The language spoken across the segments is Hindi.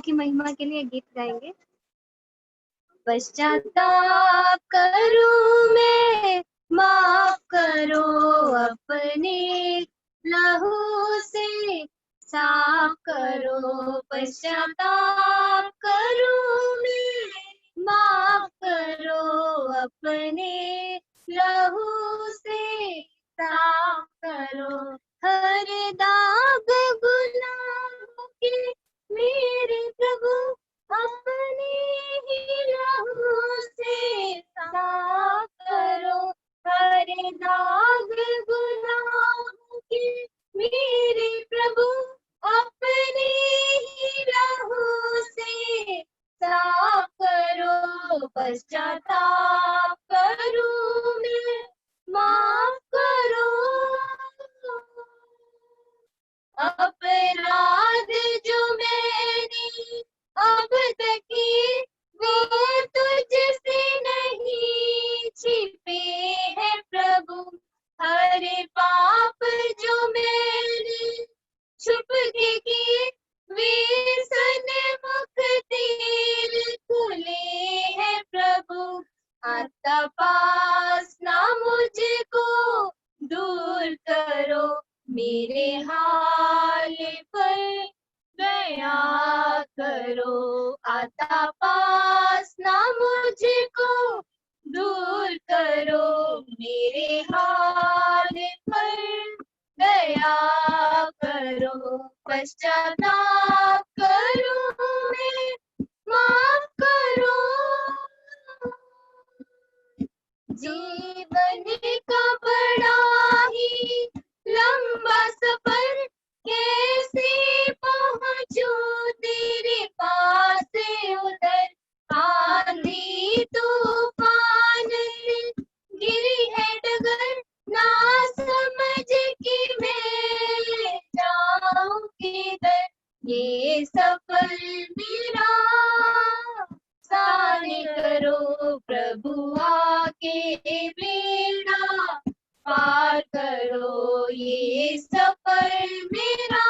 की महिमा के लिए गीत गाएंगे। पश्चाताप करूं मैं, माफ करो अपने लहू से साफ करो। पश्चाताप करूं मैं, माफ करो अपने लहू से साफ करो। हर दाग गुनाहों के मेरे प्रभु अपने ही लहू से साफ करो। हर दाग गुनाहों के मेरे प्रभु अपने ही लहू से साफ करो। पश्चाताप करूं मैं, माफ करो। अपराध जो मैंने अब तक किए वो तुझसे नहीं छिपे हैं प्रभु। हर पाप जो मैंने छुप के किए वे सन्मुख तेरे खुले हैं प्रभु। आता पास ना मुझको दूर करो, मेरे हाल पर दया करो। आता पास ना मुझको दूर करो, मेरे हाल पर दया करो। पश्चाताप करूं मैं, माफ करो। जीवन का बड़ा ही लंबा सफर, कैसे पहुंचूं तेरे पास उधर। आंधी तूफान गिरी है डगर, ना समझ कि मैं जाऊं किधर। ये सफर मेरा आसान करो प्रभु, आके बेड़ा पार करो। ये सफर मेरा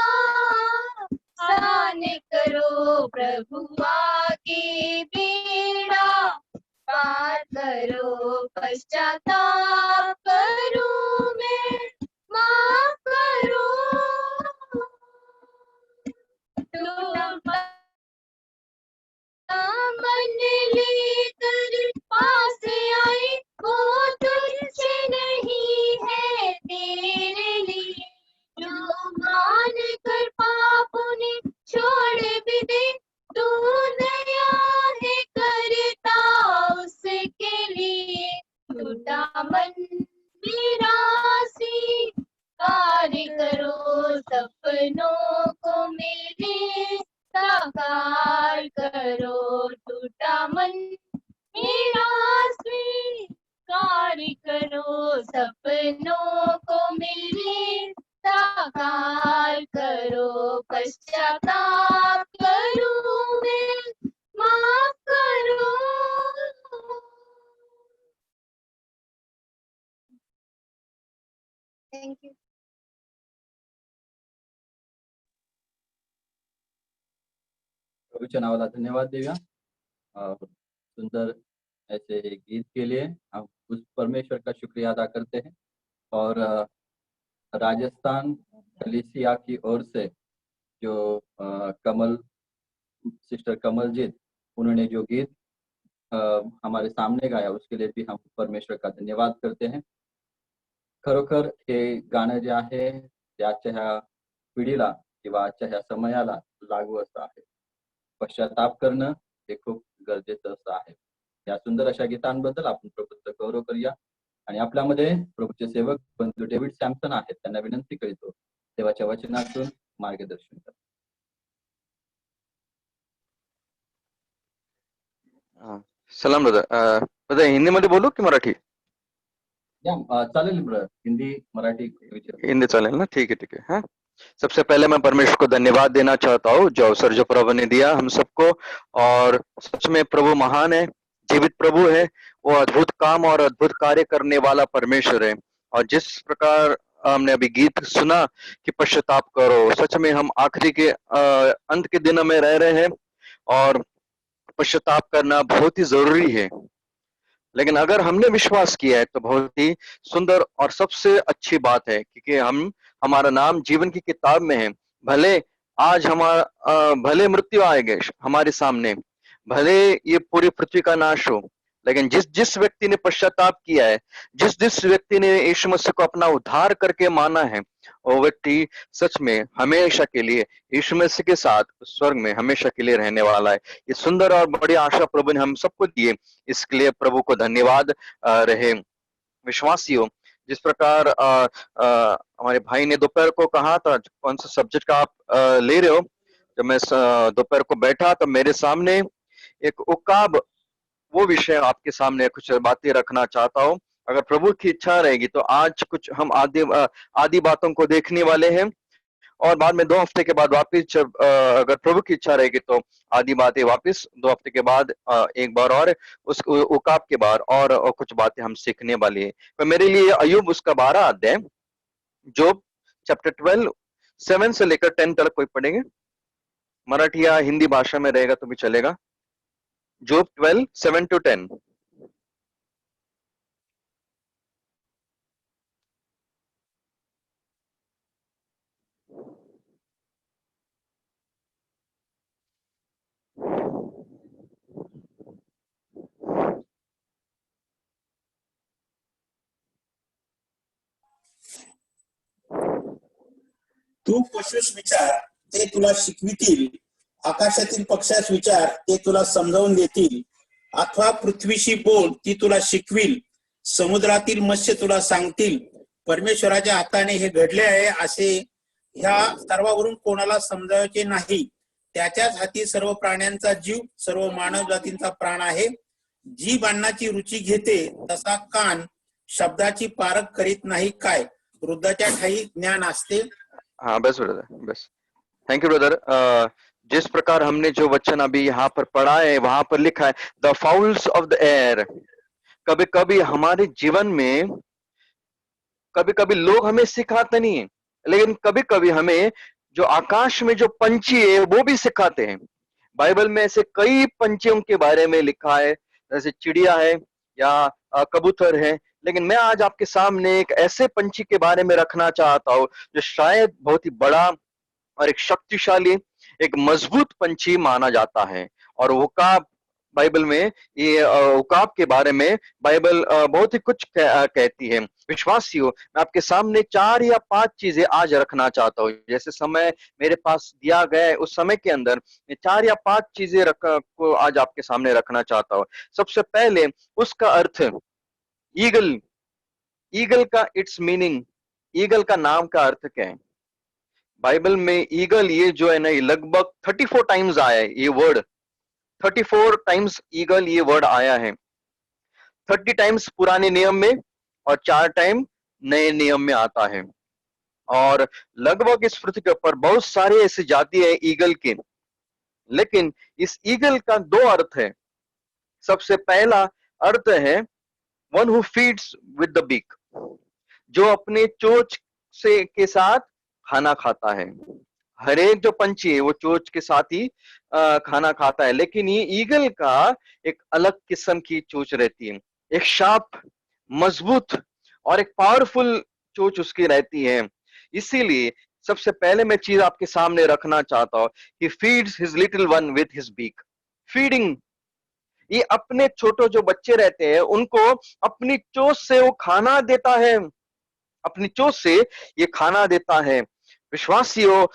आसान करो प्रभु, आके बेड़ा पार करो। पश्चाताप करूं मैं, माफ करो। मन लेकर पास आए वो तुझसे नहीं है तेरे लिए। जो मान कर पापों ने छोड़ भी दे, तू दया है करता उसके लिए। टूटा मन मेरा कार्य करो, सपनों को मेरे साकार करो। टूटा मन मेरा स्वीकार करो, सपनों को मेरे साकार करो। पश्चाताप करूं मैं, माफ करो। Thank you. प्रभुच्या नावाला धन्यवाद देऊया। सुंदर ऐसे गीत के लिए हम उस परमेश्वर का शुक्रिया अदा करते हैं। और राजस्थान कलीसिया की ओर से जो कमल सिस्टर कमलजीत उन्होंने जो गीत हमारे सामने गाया उसके लिए भी हम परमेश्वर का धन्यवाद करते हैं। खरोखर हे गाणं जे आहे ते आजच्या ह्या पिढीला किंवा आजच्या ह्या समयाला लागू असं आहे। पश्चाताप करणं हे खूप गरजेचं असं आहे। या सुंदर अशा गीतांबद्दल आपण प्रभूचं गौरव करूया आणि आपल्यामध्ये प्रभूचे सेवक बंधू डेव्हिड सॅमसन आहेत, त्यांना विनंती करीतो देवाच्या वचनातून मार्गदर्शन करा। सलाम ब्रदर। ब्रदर हिंदी मध्ये बोलू की मराठी? चालेल ब्रदर, हिंदी मराठी हिंदी चालेल ना? ठीक है। हाँ, सबसे पहले मैं परमेश्वर को धन्यवाद देना चाहता हूँ जो अवसर जो प्रभु ने दिया हम सबको। और सच में प्रभु महान है, जीवित प्रभु है, वो अद्भुत काम और अद्भुत कार्य करने वाला परमेश्वर है। और जिस प्रकार हमने अभी गीत सुना कि पश्चाताप करो, सच में हम आखिरी के अंत के दिनों में रह रहे हैं और पश्चाताप करना बहुत ही जरूरी है। लेकिन अगर हमने विश्वास किया है तो बहुत ही सुंदर और सबसे अच्छी बात है, क्योंकि हमारा नाम जीवन की किताब में है। भले आज भले मृत्यु आएगा हमारे सामने, भले ये पूरी पृथ्वी का नाश हो, लेकिन जिस जिस व्यक्ति ने पश्चाताप किया है, जिस जिस व्यक्ति ने यीशु मसीह को अपना उद्धार करके माना है, वो व्यक्ति सच में हमेशा के लिए यीशु मसीह के साथ स्वर्ग में हमेशा के लिए रहने वाला है। ये सुंदर और बड़ी आशा प्रभु ने हम सबको दी है, इसके लिए प्रभु को धन्यवाद रहे। विश्वासियों, जिस प्रकार हमारे भाई ने दोपहर को कहा था कौन सा सब्जेक्ट का आप ले रहे हो, जब मैं दोपहर को बैठा तो मेरे सामने एक उकाब, वो विषय आपके सामने कुछ बातें रखना चाहता हूँ। अगर प्रभु की इच्छा रहेगी तो आज कुछ हम आदि बातों को देखने वाले हैं, और बाद में 2 हफ्ते के बाद वापिस जब अगर प्रभु की इच्छा रहेगी तो आदि बातें वापिस 2 हफ्ते के बाद एक बार और उस उकाब के बाद और कुछ बातें हम सीखने वाले हैं। तो मेरे लिए अय्यूब उसका 12 अध्याय, जोब चैप्टर 12 7 से लेकर 10 तक कोई पढ़ेंगे, मराठी या हिंदी भाषा में रहेगा तो भी चलेगा। जोब 12 7 to 10। तू पशुस विचार ते तुला शिकवितील, आकाशातील पक्षास विचार ते तुला समजावून देतील, अथवा पृथ्वीशी बोल ती तुला शिकविल, समुद्रातील मत्स्य तुला सांगतील। परमेश्वराच्या हाताने हे घडले आहे असे ह्या सर्वावरून कोणाला समजावायचे नाही। त्याच्याच हाती सर्व प्राण्यांचा जीव, सर्व मानव जातींचा प्राण आहे। जीभ अन्नाची रुची घेते तसा कान शब्दाची पारख करीत नाही काय, वृद्धाच्या ठाई ज्ञान असते। हाँ बस ब्रदर, बस थैंक यू ब्रदर। जिस प्रकार हमने जो वचन अभी यहाँ पर पढ़ा है, वहां पर लिखा है the fowls of the air. कभी कभी हमारे जीवन में कभी कभी लोग हमें सिखाते नहीं है, लेकिन कभी कभी हमें जो आकाश में जो पंछी है वो भी सिखाते हैं। बाइबल में ऐसे कई पंछियों के बारे में लिखा है, जैसे चिड़िया है या कबूतर है, लेकिन मैं आज आपके सामने एक ऐसे पंछी के बारे में रखना चाहता हूँ जो शायद बहुत ही बड़ा और एक शक्तिशाली, एक मजबूत पंछी माना जाता है। और उकाब, बाइबल में ये उकाब के बारे में बाइबल बहुत ही कुछ कहती है। विश्वासियों, मैं आपके सामने 4 या 5 चीजें आज रखना चाहता हूँ। जैसे समय मेरे पास दिया गया है उस समय के अंदर 4 या 5 चीजें को आज आपके सामने रखना चाहता हूँ। सबसे पहले उसका अर्थ, ईगल। ईगल का इट्स मीनिंग, ईगल का नाम का अर्थ क्या है? बाइबल में ईगल ये जो है ना, ये लगभग 34 टाइम्स आया है ये वर्ड। 34 टाइम्स ईगल ये वर्ड आया है। 30 टाइम्स पुराने नियम में और 4 टाइम नए नियम में आता है। और लगभग इस पृथ्वी के ऊपर बहुत सारे ऐसी जाति है ईगल के, लेकिन इस ईगल का 2 अर्थ है। सबसे पहला अर्थ है one who feeds with the beak, जो अपने चोंच से के साथ खाना खाता है। हर एक जो पंछी है वो चोंच के साथ ही खाना खाता है, लेकिन ये ईगल का एक अलग किस्म की चोंच रहती है, एक शार्प, मजबूत और एक पावरफुल चोंच उसकी रहती है। इसीलिए सबसे पहले मैं चीज आपके सामने रखना चाहता हूं, he feeds his little one with his beak. Feeding, ये अपने छोटे जो बच्चे रहते हैं उनको अपनी चोंच से वो खाना देता है, अपनी चोंच से ये खाना देता है। विश्वासियों,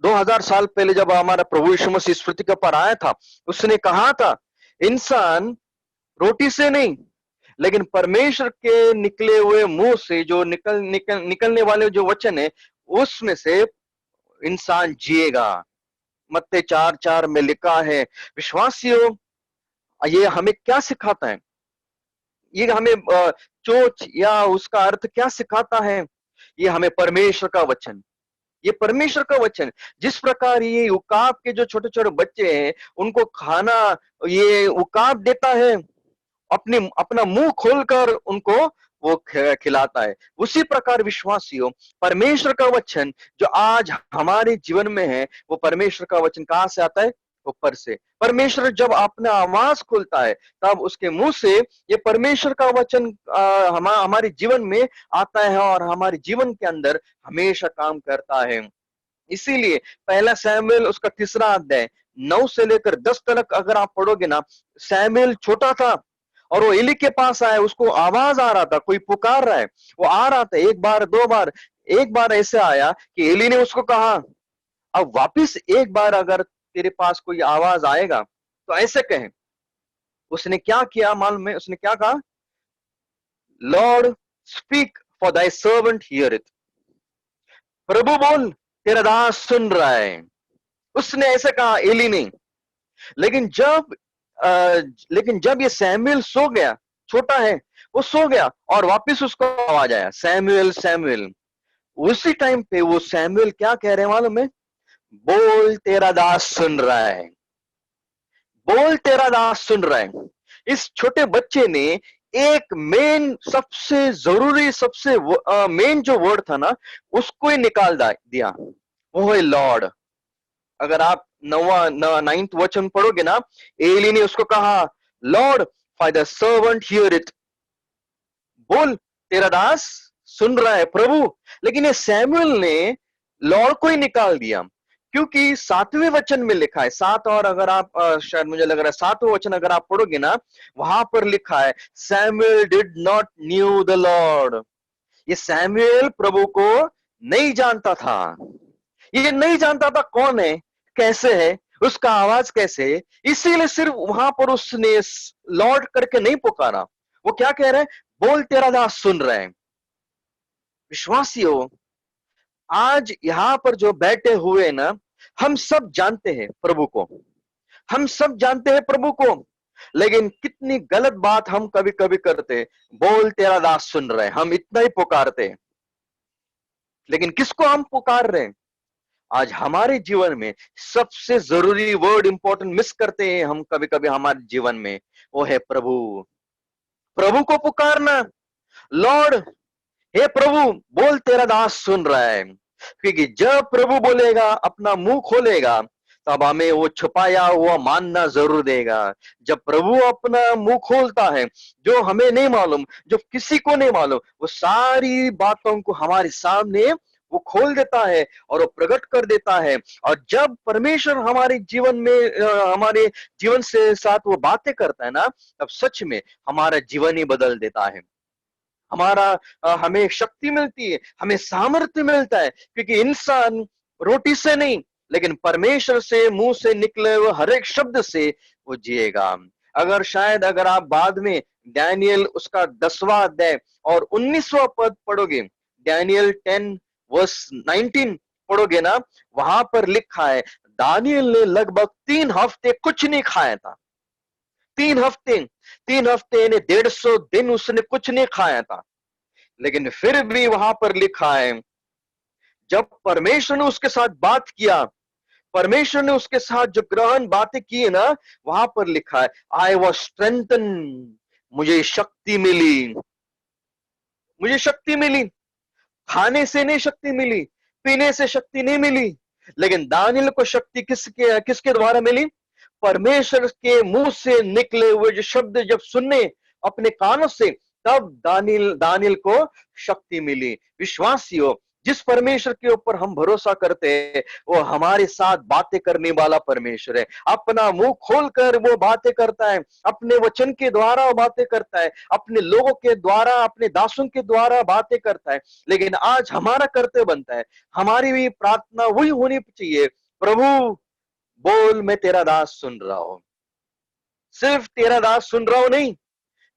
2000 साल पहले जब हमारा प्रभु यीशु मसीह इस पृथ्वी पर आया था, उसने कहा था इंसान रोटी से नहीं लेकिन परमेश्वर के निकले हुए मुंह से जो निकलने वाले जो वचन है उसमें से इंसान जिएगा। मत्ती 4:4 में लिखा है। विश्वासियों, ये हमें क्या सिखाता है? ये हमें चोंच या उसका अर्थ क्या सिखाता है? ये हमें परमेश्वर का वचन, ये परमेश्वर का वचन, जिस प्रकार ये उकाब के जो छोटे छोटे बच्चे हैं उनको खाना ये उकाब देता है, अपना मुंह खोलकर उनको वो खिलाता है। उसी प्रकार विश्वासियों, परमेश्वर का वचन जो आज हमारे जीवन में है, वो परमेश्वर का वचन कहां से आता है? ऊपर से। परमेश्वर जब अपना आवाज खोलता है तब उसके मुंह से ये परमेश्वर का वचन हमारे जीवन में आता है और हमारे जीवन के अंदर हमेशा काम करता है। इसीलिए पहला सैमुएल उसका 3 अध्याय 9 से लेकर 10 तक अगर आप पढ़ोगे ना, सैमुएल छोटा था और वो एली के पास आया, उसको आवाज आ रहा था, कोई पुकार रहा है, वो आ रहा था 1 बार 2 बार। एक बार ऐसे आया कि एली ने उसको कहा, अब वापिस एक बार अगर तेरे पास कोई आवाज आएगा तो ऐसे कहें। उसने क्या किया मालूम है? उसने क्या कहा? Lord speak for thy servant heareth. प्रभु बोल, तेरा दास सुन रहा है। उसने ऐसे कहा एली ने। लेकिन जब ये सैमुएल सो गया, छोटा है वो सो गया और वापस उसको आवाज आया, सैमुएल सैमुएल। उसी टाइम पे वो सैमुएल क्या कह रहे हैं मालूम है? बोल, तेरा दास सुन रहा है। बोल, तेरा दास सुन रहा है। इस छोटे बच्चे ने एक मेन, सबसे जरूरी, सबसे मेन जो वर्ड था ना, उसको ही निकाल दिया, वो है लॉर्ड। अगर आप 9th वचन पढ़ोगे ना, एली ने उसको कहा, Lord for the servant here it. बोल, तेरा दास सुन रहा है प्रभु। लेकिन ये सैमुएल ने लॉर्ड को ही निकाल दिया, क्योंकि 7वें वचन में लिखा है, 7 और अगर आप शायद मुझे लग रहा है 7वां वचन अगर आप पढ़ोगे ना, वहां पर लिखा है Samuel did not new the Lord. ये सैमुएल प्रभु को नहीं जानता था। ये नहीं जानता था कौन है, कैसे है, उसका आवाज कैसे है। इसीलिए सिर्फ वहां पर उसने लॉर्ड करके नहीं पुकारा। वो क्या कह रहे हैं? बोल, तेरा दास सुन रहे हैं। विश्वासियों, आज यहां पर जो बैठे हुए ना, हम सब जानते हैं प्रभु को, हम सब जानते हैं प्रभु को। लेकिन कितनी गलत बात हम कभी कभी करते। बोल, तेरा दास सुन रहे हैं, हम इतना ही पुकारते। लेकिन किसको हम पुकार रहे हैं? आज हमारे जीवन में सबसे जरूरी वर्ड इंपॉर्टेंट मिस करते हैं हम कभी कभी हमारे जीवन में, वो है प्रभु। प्रभु को पुकारना, लॉर्ड, हे प्रभु बोल, तेरा दास सुन रहा है। क्योंकि जब प्रभु बोलेगा, अपना मुंह खोलेगा, तब हमें वो छुपाया हुआ मानना जरूर देगा। जब प्रभु अपना मुंह खोलता है, जो हमें नहीं मालूम, जो किसी को नहीं मालूम, वो सारी बातों को हमारे सामने वो खोल देता है और वो प्रकट कर देता है। और जब परमेश्वर हमारे जीवन में हमारे जीवन से साथ वो बातें करता है ना, तब सच में हमारा जीवन ही बदल देता है। हमें शक्ति मिलती है, हमें सामर्थ्य मिलता है, क्योंकि इंसान रोटी से नहीं, लेकिन परमेश्वर से मुंह से निकले हुए हर एक शब्द से वो जिएगा। अगर आप बाद में डैनियल उसका 10वां अध्याय और 19वां पद पढ़ोगे, डैनियल 10:19 पढ़ोगे ना, वहां पर लिखा है दानियल ने लगभग 3 हफ्ते कुछ नहीं खाया था। 3 हफ्ते यानी 150 दिन उसने कुछ नहीं खाया था। लेकिन फिर भी वहां पर लिखा है, जब परमेश्वर ने उसके साथ बात किया, परमेश्वर ने उसके साथ जो ग्रहण बातें की है ना, वहां पर लिखा है आई वॉज स्ट्रेंथन, मुझे शक्ति मिली। मुझे शक्ति मिली। खाने से नहीं शक्ति मिली, पीने से शक्ति नहीं मिली, लेकिन दानियल को शक्ति किसके द्वारा मिली? परमेश्वर के मुंह से निकले हुए जो शब्द जब सुनने अपने कानों से, तब दानियल को शक्ति मिली। विश्वासियों, जिस परमेश्वर के ऊपर हम भरोसा करते हैं, वो हमारे साथ बातें करने वाला परमेश्वर है। अपना मुंह खोलकर वो बातें करता है, अपने वचन के द्वारा वो बातें करता है, अपने लोगों के द्वारा, अपने दासों के द्वारा बातें करता है। लेकिन आज हमारा कर्तव्य बनता है, हमारी भी प्रार्थना वही होनी चाहिए, प्रभु बोल, मैं तेरा दास सुन रहा हूं। सिर्फ तेरा दास सुन रहा हूं नहीं,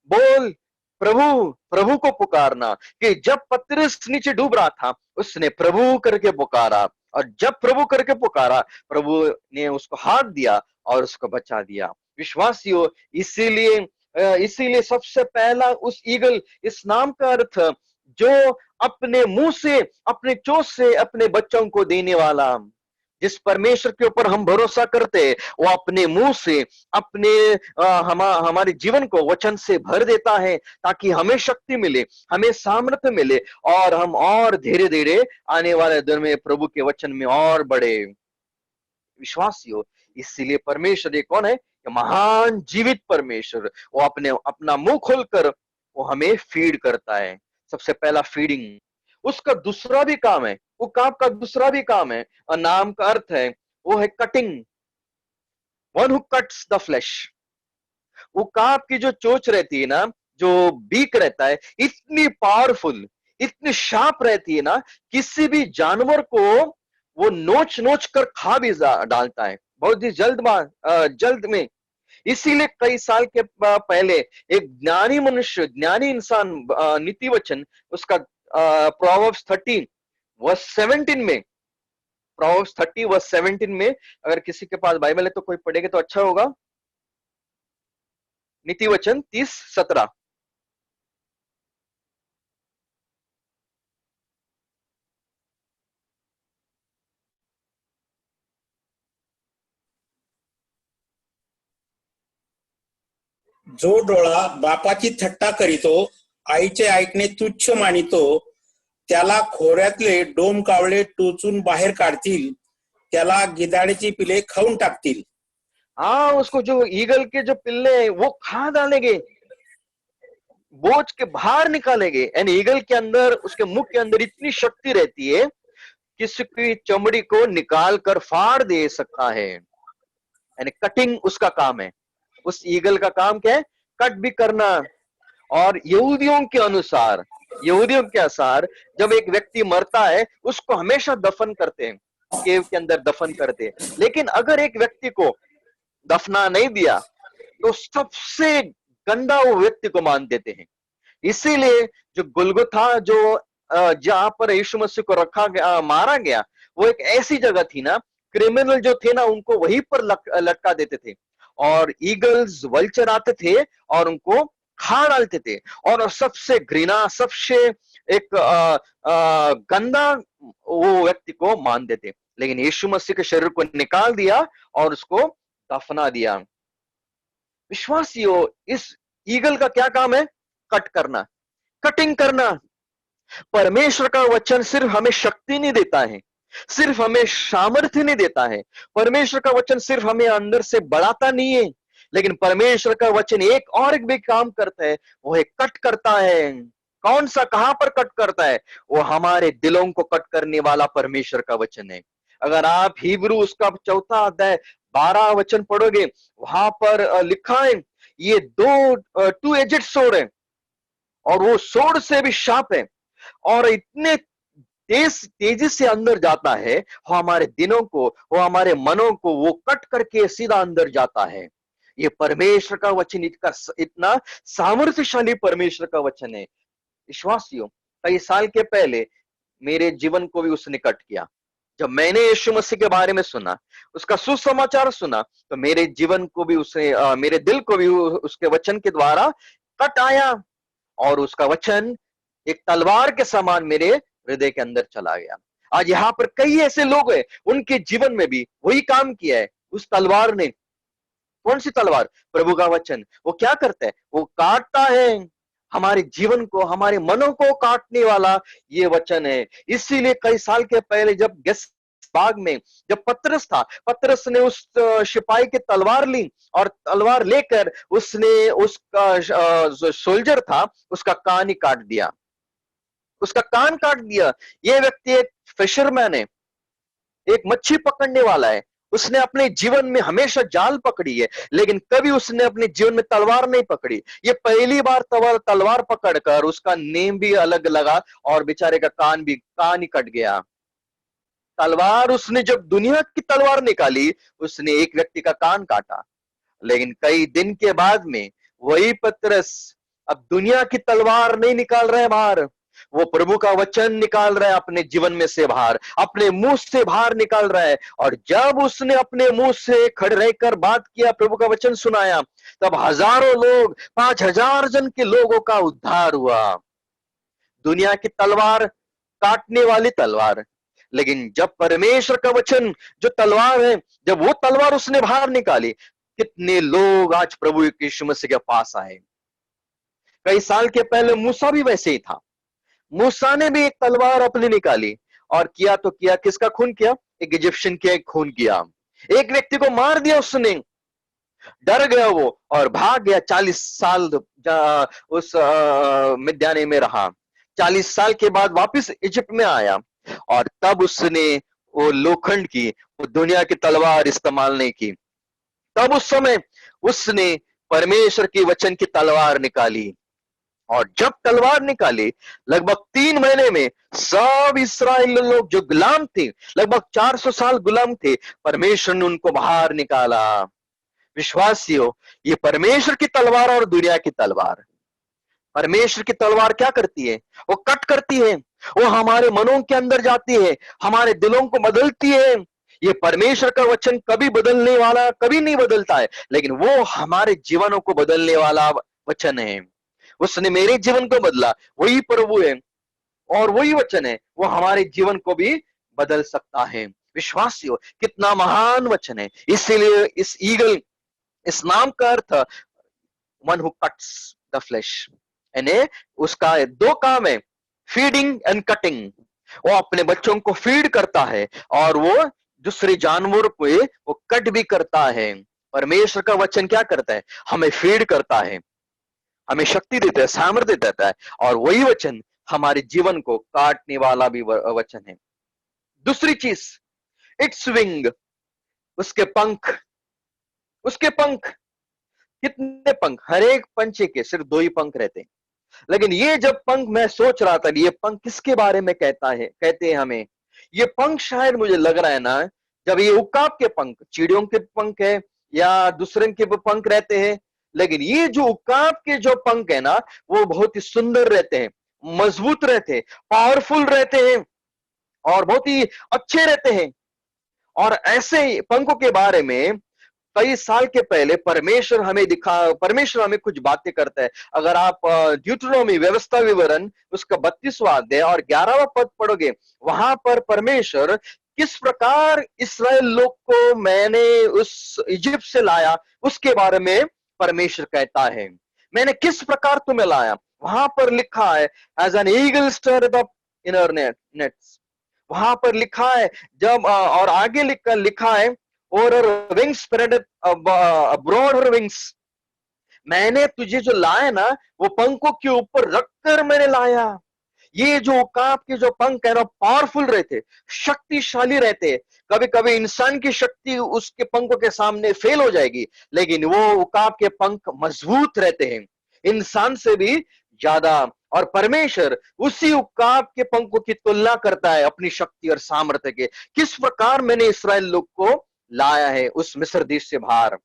बोल, प्रभु को पुकारना। कि जब पतरस नीचे डूब रहा था, उसने प्रभु करके पुकारा, और जब प्रभु करके पुकारा, प्रभु ने उसको हाथ दिया और उसको बचा दिया। विश्वासियों, इसीलिए सबसे पहला उस ईगल, इस नाम का अर्थ जो अपने मुंह से, अपने चोंच से अपने बच्चों को देने वाला। जिस परमेश्वर के ऊपर हम भरोसा करते हैं, वो अपने मुंह से अपने हमारे जीवन को वचन से भर देता है, ताकि हमें शक्ति मिले, हमें सामर्थ्य मिले, और हम और धीरे धीरे आने वाले दिन में प्रभु के वचन में और बढ़े। विश्वासियों, इसीलिए परमेश्वर ये कौन है? ये महान जीवित परमेश्वर। वो अपना मुंह खोलकर वो हमें फीड करता है। सबसे पहला फीडिंग। उसका दूसरा भी काम है, वो काम का दूसरा भी काम है, और नाम का अर्थ है वो है cutting. One who cuts the flash. वो काप की जो चोंच रहती है ना, जो बीक रहता है, इतनी पावरफुल, इतनी शार्प रहती है ना, किसी भी जानवर को वो नोच नोच कर खा भी डालता है बहुत ही जल्द में। इसीलिए कई साल के पहले एक ज्ञानी मनुष्य, ज्ञानी इंसान, नीति वचन, उसका प्रोवर्ब्स 30 वर्स 17 में, प्रोवर्ब्स 30 वर्स 17 में, अगर किसी के पास बाइबल है तो कोई पढ़ेगा तो अच्छा होगा। नीति वचन 30:17। जो डोळा बापाची थट्टा करीतो, आईचे ऐकणे तुच्छ मानितो, त्याला खोऱ्यातले डोम कावळे टोचून बाहेर काढतील, त्याला गिधाडीची पिले खाऊन टाकतील। हाँ, उसको जो ईगल के जो पिल्ले हैं वो खा डालेंगे, बोझ के बाहर निकालेंगे। एंड ईगल के अंदर, उसके मुख के अंदर इतनी शक्ति रहती है, किसी की चमड़ी को निकाल कर फाड़ दे सकता है। यानी कटिंग उसका काम है। उस ईगल का काम क्या है? कट भी करना। और यहूदियों के अनुसार जब एक व्यक्ति मरता है उसको हमेशा दफन करते हैं, केव के अंदर दफन करते हैं। लेकिन अगर एक व्यक्ति को दफना नहीं दिया तो सबसे गंदा वो व्यक्ति को मान देते हैं। इसीलिए जो गुलगुथा, जो जहां पर यीशु मसीह को रखा गया, मारा गया, वो एक ऐसी जगह थी ना, क्रिमिनल जो थे ना उनको वहीं पर लटका देते थे, और ईगल्स, वल्चर आते थे और उनको खा डालते थे। और सबसे घृणा, सबसे एक गंदा वो व्यक्ति को मान देते। लेकिन यीशु मसीह के शरीर को निकाल दिया और उसको दफना दिया। विश्वासियों, इस ईगल का क्या काम है? कट करना, कटिंग करना। परमेश्वर का वचन सिर्फ हमें शक्ति नहीं देता है, सिर्फ हमें सामर्थ्य नहीं देता है। परमेश्वर का वचन सिर्फ हमें अंदर से बढ़ाता नहीं है, लेकिन परमेश्वर का वचन एक भी काम करता है, वो है कट करता है। कौन सा, कहां पर कट करता है? वो हमारे दिलों को कट करने वाला परमेश्वर का वचन है। अगर आप हिब्रू उसका 4 अध्याय 12 वचन पढ़ोगे, वहां पर लिखा है ये टू एजेड सोर्ड है, और वो सोर्ड से भी शार्प है, और इतने तेजी से अंदर जाता है, वो हमारे दिनों को, वो हमारे मनों को वो कट करके सीधा अंदर जाता है। ये परमेश्वर का वचन इतना सामर्थ्यशाली परमेश्वर का वचन है। विश्वासियों, कई साल के पहले मेरे जीवन को भी उसने कट किया। जब मैंने यीशु मसीह के बारे में सुना, उसका सुसमाचार सुना, तो मेरे जीवन को भी उसने, मेरे दिल को भी उसके वचन के द्वारा कट आया, और उसका वचन एक तलवार के समान मेरे हृदय के अंदर चला गया। आज यहाँ पर कई ऐसे लोग हैं, उनके जीवन में भी वही काम किया है उस तलवार ने। कौन सी तलवार? प्रभु का वचन। वो क्या करता है? वो काटता है हमारे जीवन को, हमारे मनों को काटने वाला ये वचन है। इसीलिए कई साल के पहले जब बाग में जब पतरस था, पतरस ने उस सिपाही की तलवार ली, और तलवार लेकर उसने उसका जो सोल्जर था उसका कान ही काट दिया, उसका कान काट दिया। ये व्यक्ति एक फिशरमैन है, एक मच्छी पकड़ने वाला है। उसने अपने जीवन में हमेशा जाल पकड़ी है, लेकिन कभी उसने अपने जीवन में तलवार नहीं पकड़ी। ये पहली बार तलवार पकड़कर उसका नेम भी अलग लगा, और बेचारे का कान ही कट गया। तलवार उसने जब दुनिया की तलवार निकाली, उसने एक व्यक्ति का कान काटा। लेकिन कई दिन के बाद में वही पतरस अब दुनिया की तलवार नहीं निकाल रहे बाहर, वो प्रभु का वचन निकाल रहा है अपने जीवन में से बाहर, अपने मुंह से बाहर निकाल रहा है। और जब उसने अपने मुंह से खड़े रहकर बात किया, प्रभु का वचन सुनाया, तब हजारों लोग, 5000 जन के लोगों का उद्धार हुआ। दुनिया की तलवार, काटने वाली तलवार। लेकिन जब परमेश्वर का वचन जो तलवार है, जब वो तलवार उसने बाहर निकाली, कितने लोग आज प्रभु यीशु मसीह के पास आए। कई साल के पहले मूसा भी वैसे ही था। मूसा ने भी एक तलवार अपनी निकाली, और किया तो किया, किसका खून किया? एक इजिप्शियन के खून किया। एक व्यक्ति को मार दिया उसने, डर गया वो और भाग गया। 40 साल उस मिद्यानी में रहा। 40 साल के बाद वापस इजिप्ट में आया और तब उसने वो लोखंड की, वो दुनिया की तलवार इस्तेमाल नहीं की। तब उस समय उसने परमेश्वर की वचन की तलवार निकाली, और जब तलवार निकाली लगभग 3 महीने में सब इस्राएल लोग जो गुलाम थे, लगभग 400 साल गुलाम थे, परमेश्वर ने उनको बाहर निकाला। विश्वासियों, ये परमेश्वर की तलवार और दुनिया की तलवार। परमेश्वर की तलवार क्या करती है? वो कट करती है, वो हमारे मनों के अंदर जाती है, हमारे दिलों को बदलती है। ये परमेश्वर का वचन कभी बदलने वाला कभी नहीं बदलता है, लेकिन वो हमारे जीवनों को बदलने वाला वचन है। उसने मेरे जीवन को बदला, वही प्रभु है और वही वचन है, वो हमारे जीवन को भी बदल सकता है। विश्वासियों, कितना महान वचन है। इसीलिए इस ईगल, इस नाम का अर्थ one who cuts the flesh, यानी उसका 2 काम है, फीडिंग एंड कटिंग। वो अपने बच्चों को फीड करता है और वो दूसरे जानवर को वो कट भी करता है। परमेश्वर का वचन क्या करता है? हमें फीड करता है, हमें शक्ति देता है, सामर्थ्य देता है, और वही वचन हमारे जीवन को काटने वाला भी वचन है। दूसरी चीज, इट्स विंग, उसके पंख। उसके पंख, कितने पंख? हर एक पंछी के सिर्फ 2 ही पंख रहते हैं, लेकिन ये जब पंख, मैं सोच रहा था ये पंख किसके बारे में कहते हैं हमें। ये पंख शायद मुझे लग रहा है ना, जब ये उकाब के पंख, चिड़ियों के पंख है या दूसरे के पंख रहते हैं, लेकिन ये जो उकाब के जो पंख है ना, वो बहुत ही सुंदर रहते हैं, मजबूत रहते हैं, पावरफुल रहते हैं और बहुत ही अच्छे रहते हैं। और ऐसे पंखों के बारे में कई साल के पहले परमेश्वर हमें कुछ बातें करता है। अगर आप ड्यूटरोनॉमी, व्यवस्था विवरण, उसका 32वां अध्याय और 11वां पद पढ़ोगे, वहां पर परमेश्वर किस प्रकार इस्राएल लोग को मैंने उस इजिप्ट से लाया, उसके बारे में परमेश्वर कहता है। मैंने किस प्रकार तुम्हें लाया, वहां पर लिखा है, as an eagle stirred up in her nets. वहां पर लिखा है, जब और आगे लिखा है, और विंग्स स्प्रेड अब्रॉड हर विंग्स। मैंने तुझे जो लाया ना, वो पंखों के ऊपर रखकर मैंने लाया। ये जो उकाब के जो पंख है ना, पावरफुल रहते, शक्तिशाली रहते। कभी कभी इंसान की शक्ति उसके पंखों के सामने फेल हो जाएगी, लेकिन वो उकाब के पंख मजबूत रहते हैं, इंसान से भी ज्यादा। और परमेश्वर उसी उकाब के पंखों की तुलना करता है अपनी शक्ति और सामर्थ्य के। किस प्रकार मैंने इस्राएल लोग को लाया है उस मिस्र देश से बाहर।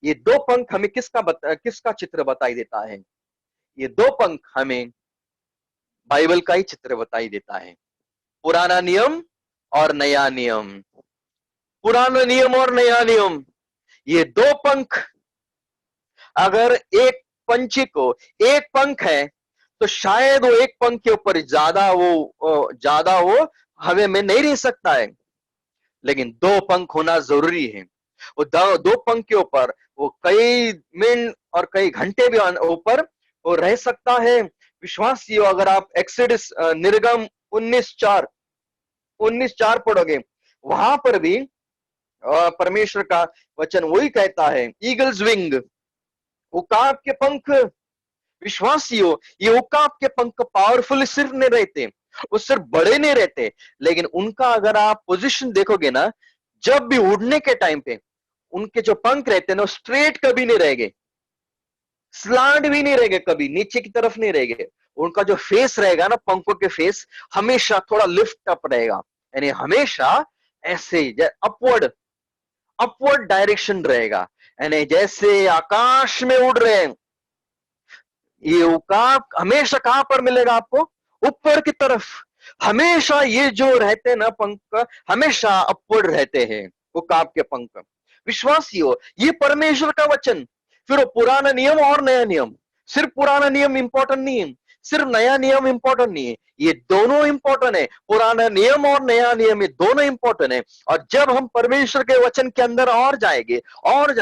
ये 2 पंख हमें किसका चित्र बताई देता है? ये 2 पंख हमें बाइबल का ही चित्र बताई देता है। पुराना नियम और नया नियम। पुराना नियम और नया नियम, ये 2 पंख। अगर एक पंछी को एक पंख है, तो शायद वो एक पंख के ऊपर ज्यादा वो हवा में नहीं रह सकता है, लेकिन 2 पंख होना जरूरी है। वो 2 पंख के ऊपर वो कई मिनट और कई घंटे भी ऊपर वो रह सकता है। विश्वासियों, अगर आप एक्सोडस निर्गम 19:4 पढ़ोगे, वहां पर भी परमेश्वर का वचन वही कहता है, ईगल्स विंग, उकाब के पंख। विश्वासियों, ये उकाब के पंख पावरफुल सिर्फ नहीं रहते, वो सिर्फ बड़े नहीं रहते, लेकिन उनका अगर आप पोजीशन देखोगे ना, जब भी उड़ने के टाइम पे उनके जो पंख रहते हैं ना, स्ट्रेट कभी नहीं रहेंगे, स्लांट भी नहीं रहेंगे, कभी नीचे की तरफ नहीं रहेंगे। उनका जो फेस रहेगा ना, पंखों के फेस हमेशा थोड़ा लिफ्ट अप रहेगा, यानी हमेशा ऐसे अपवर्ड डायरेक्शन रहेगा, यानी जैसे आकाश में उड़ रहे हैं। ये उकाब हमेशा कहां पर मिलेगा आपको? ऊपर की तरफ। हमेशा ये जो रहते हैं ना पंख, हमेशा अपवर्ड रहते हैं उकाब के पंख। विश्वासियों, ये परमेश्वर का वचन। फिर वो पुराना नियम और नया नियम, सिर्फ पुराना नियम इंपॉर्टेंट नहीं है, सिर्फ नया नियम इंपॉर्टेंट नहीं है, ये दोनों इंपॉर्टेंट है। पुराना नियम और नया नियम, ये दोनों इंपॉर्टेंट है। और जब हम परमेश्वर के वचन के अंदर और जाएंगे और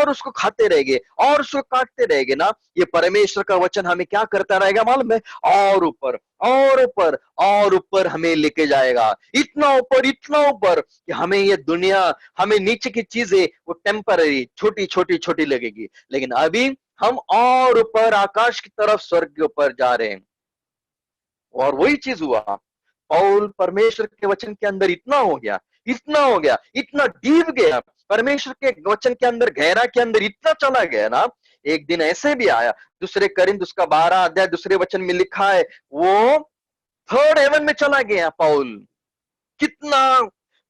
उसको खाते रहेंगे और उसको काटते रहेंगे ना, ये परमेश्वर का वचन हमें क्या करता रहेगा मालूम है? और ऊपर और और ऊपर हमें लेके जाएगा, इतना ऊपर कि हमें ये दुनिया, हमें नीचे की चीजें वो टेम्पररी छोटी छोटी छोटी लगेगी, लेकिन अभी हम और ऊपर आकाश की तरफ, स्वर्ग के ऊपर जा रहे हैं। और वही चीज हुआ, पौल परमेश्वर के वचन के अंदर इतना हो गया, इतना डीप गया, परमेश्वर के वचन के अंदर, गहरा के अंदर इतना चला गया ना। एक दिन ऐसे भी आया, दूसरे करिन्थ उसका 12 अध्याय दूसरे वचन में लिखा है, वो थर्ड हेवन में चला गया पौल। कितना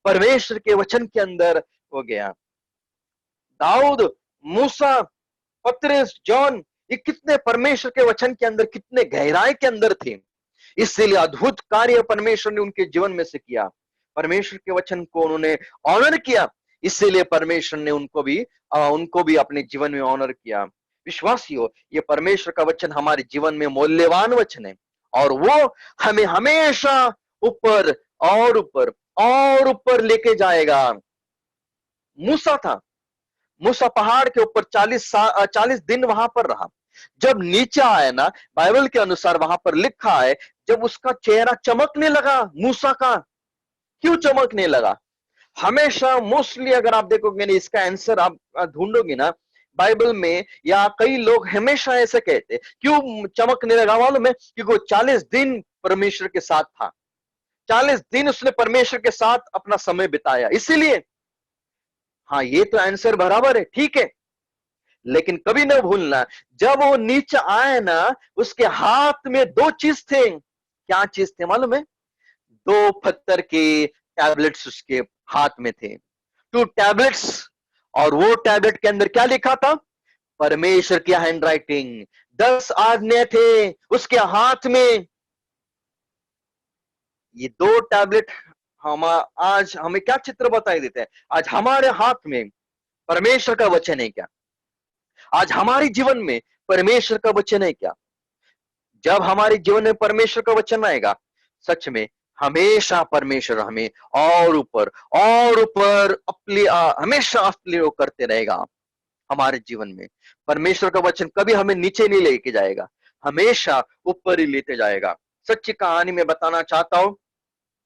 परमेश्वर के वचन के अंदर हो गया। दाऊद, मूसा, पतरस, जॉन, ये कितने परमेश्वर के वचन के अंदर, कितने गहराई के अंदर थे। इसलिए अद्भुत कार्य परमेश्वर ने उनके जीवन में से किया। परमेश्वर के वचन को उन्होंने ऑनर किया, इसीलिए परमेश्वर ने उनको भी अपने जीवन में ऑनर किया। विश्वासियों, ये परमेश्वर का वचन हमारे जीवन में मूल्यवान वचन है, और वो हमें हमेशा ऊपर और ऊपर लेके जाएगा। मूसा पहाड़ के ऊपर 40 दिन वहां पर रहा। जब नीचे आया ना, बाइबल के अनुसार वहां पर लिखा है, जब उसका चेहरा चमकने लगा मूसा का। क्यों चमकने लगा? हमेशा मोस्टली अगर आप देखोगे ना, इसका आंसर आप ढूंढोगे ना बाइबल में, या कई लोग हमेशा ऐसे कहते, क्यों चमकने लगा मालूम है? क्योंकि वो 40 दिन परमेश्वर के साथ था, 40 दिन उसने परमेश्वर के साथ अपना समय बिताया, इसीलिए। हाँ, ये तो आंसर बराबर है, ठीक है, लेकिन कभी न भूलना, जब वो नीचे आए ना, उसके हाथ में 2 चीज थे। क्या चीज थे मालूम है? 2 पत्थर के टैबलेट्स उसके हाथ में थे, 2 टैबलेट्स। और वो टैबलेट के अंदर क्या लिखा था? परमेश्वर की हैंड राइटिंग, 10 आज्ञा थे उसके हाथ में। ये 2 टैबलेट हम आज हमें क्या चित्र बताई देते हैं? आज हमारे हाथ में परमेश्वर का वचन है क्या? आज हमारे जीवन में परमेश्वर का वचन है क्या? जब हमारे जीवन में परमेश्वर का वचन आएगा, सच में हमेशा परमेश्वर हमें और ऊपर हमेशा अपने करते रहेगा। हमारे जीवन में परमेश्वर का वचन कभी हमें नीचे नहीं लेके जाएगा, हमेशा ऊपर ही लेते जाएगा। सच्ची कहानी में बताना चाहता हूं,